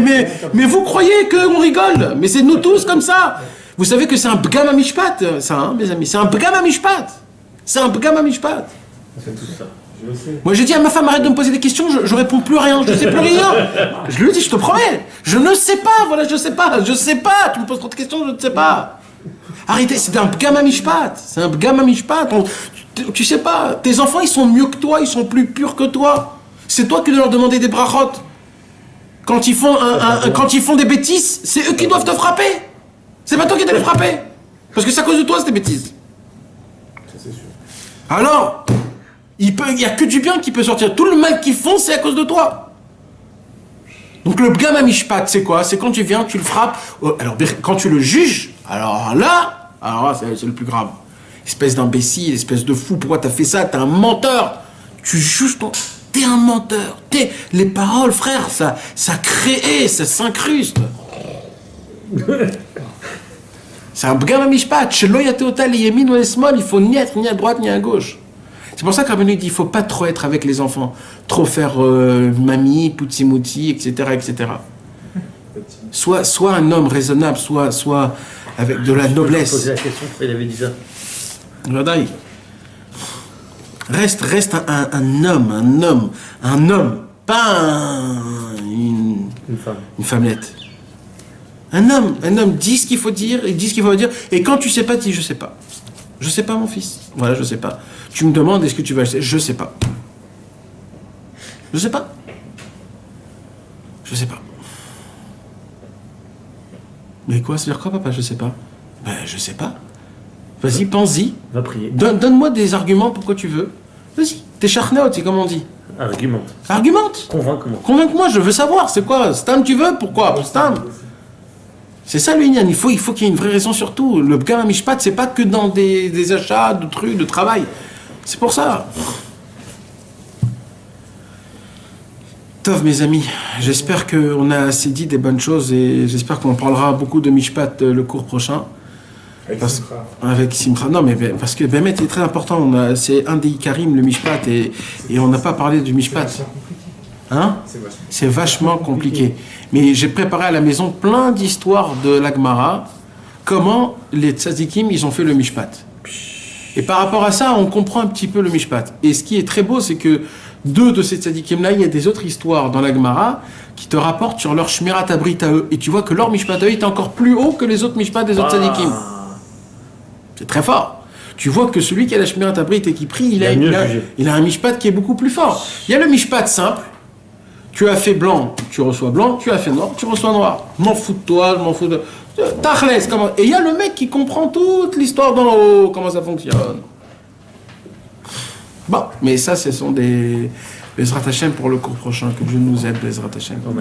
mais vous croyez qu'on rigole? Mais c'est nous tous comme ça. Vous savez que c'est un bgam mishpat, ça, hein, mes amis. C'est un bgam mishpat. C'est un bgam mishpat. C'est tout ça. Je le sais. Moi, j'ai dit à ma femme, arrête de me poser des questions, je réponds plus rien, je ne sais plus rien. Je lui ai dit, je te promets, je ne sais pas, voilà, je sais pas, tu me poses trop de questions, je ne sais pas. Arrêtez, c'est un bgam mishpat, c'est un bgam mishpat. Tu sais pas, tes enfants, ils sont mieux que toi, ils sont plus purs que toi. C'est toi qui dois leur demander des brachot. Quand ils font des bêtises, c'est eux qui doivent te frapper. C'est pas toi qui dois les frapper. Parce que c'est à cause de toi, c'est des bêtises. Ça, c'est sûr. Alors, il n'y a que du bien qui peut sortir. Tout le mal qu'ils font, c'est à cause de toi. Donc le bgam mishpat, c'est quoi? C'est quand tu viens, tu le frappes. Alors, quand tu le juges, alors là, Alors là, c'est le plus grave. Espèce d'imbécile, espèce de fou, pourquoi t'as fait ça? T'es un menteur. Tu juges ton... T'es un menteur. Les paroles, frère, ça crée, ça s'incruste. C'est un bgam mishpat. Shelo yateota liyemin ou esmol. Il faut ni être ni à droite ni à gauche. C'est pour ça qu'Rabbeinu dit il faut pas trop être avec les enfants. Trop faire mamie, poutimouti, etc., etc. Soit un homme raisonnable, soit avec de la noblesse. Poser la question, il avait dit ça. Vadaï. Reste un homme, pas une femmelette. Un homme dit ce qu'il faut dire, il dit ce qu'il faut dire, et quand tu sais pas, dis je sais pas. Je sais pas, mon fils. Voilà, je sais pas. Tu me demandes est-ce que tu vas acheter? Je sais pas. Je sais pas. Je sais pas. Mais quoi, ça veut dire quoi, papa? Je sais pas. Ben, je sais pas. Vas-y, pense-y. Va prier. Donne-moi des arguments pourquoi tu veux. Vas-y. T'es charnéot, c'est comme on dit. Argumente. Argumente. Convainc-moi. Convainc-moi, je veux savoir. C'est quoi? Stam, tu veux? Pourquoi? Pour Stam. C'est ça, l'union. Il faut qu'il y ait une vraie raison sur tout. Le Bgam Mishpat, c'est pas que dans des achats, de trucs, de travail. C'est pour ça. Tov, mes amis, j'espère qu'on a assez dit des bonnes choses et j'espère qu'on parlera beaucoup de Mishpat le cours prochain. Avec Simcha. Non, mais parce que Bémet est très important. C'est un des Ikarim, le Mishpat, et on n'a pas parlé du Mishpat. Hein? C'est vachement compliqué. Mais j'ai préparé à la maison plein d'histoires de l'Agmara, comment les tzadikim, ils ont fait le Mishpat. Et par rapport à ça, on comprend un petit peu le Mishpat. Et ce qui est très beau, c'est que deux de ces tzadikim-là, il y a des autres histoires dans l'Agmara qui te rapportent sur leur Shmirat Abrit à eux. Et tu vois que leur Mishpat à eux est encore plus haut que les autres Mishpat des autres tzadikim. C'est très fort. Tu vois que celui qui a la Shmirat Abrit et qui prie, il a un Mishpat qui est beaucoup plus fort. Il y a le Mishpat simple. Tu as fait blanc, tu reçois blanc. Tu as fait noir, tu reçois noir. M'en fous de toi, je m'en fous de... Tachles, comment... Et il y a le mec qui comprend toute l'histoire d'en haut, comment ça fonctionne. Bon, mais ça, ce sont des Bezrat Hashem pour le cours prochain. Que Dieu nous aide, Bezrat Hashem. Oh,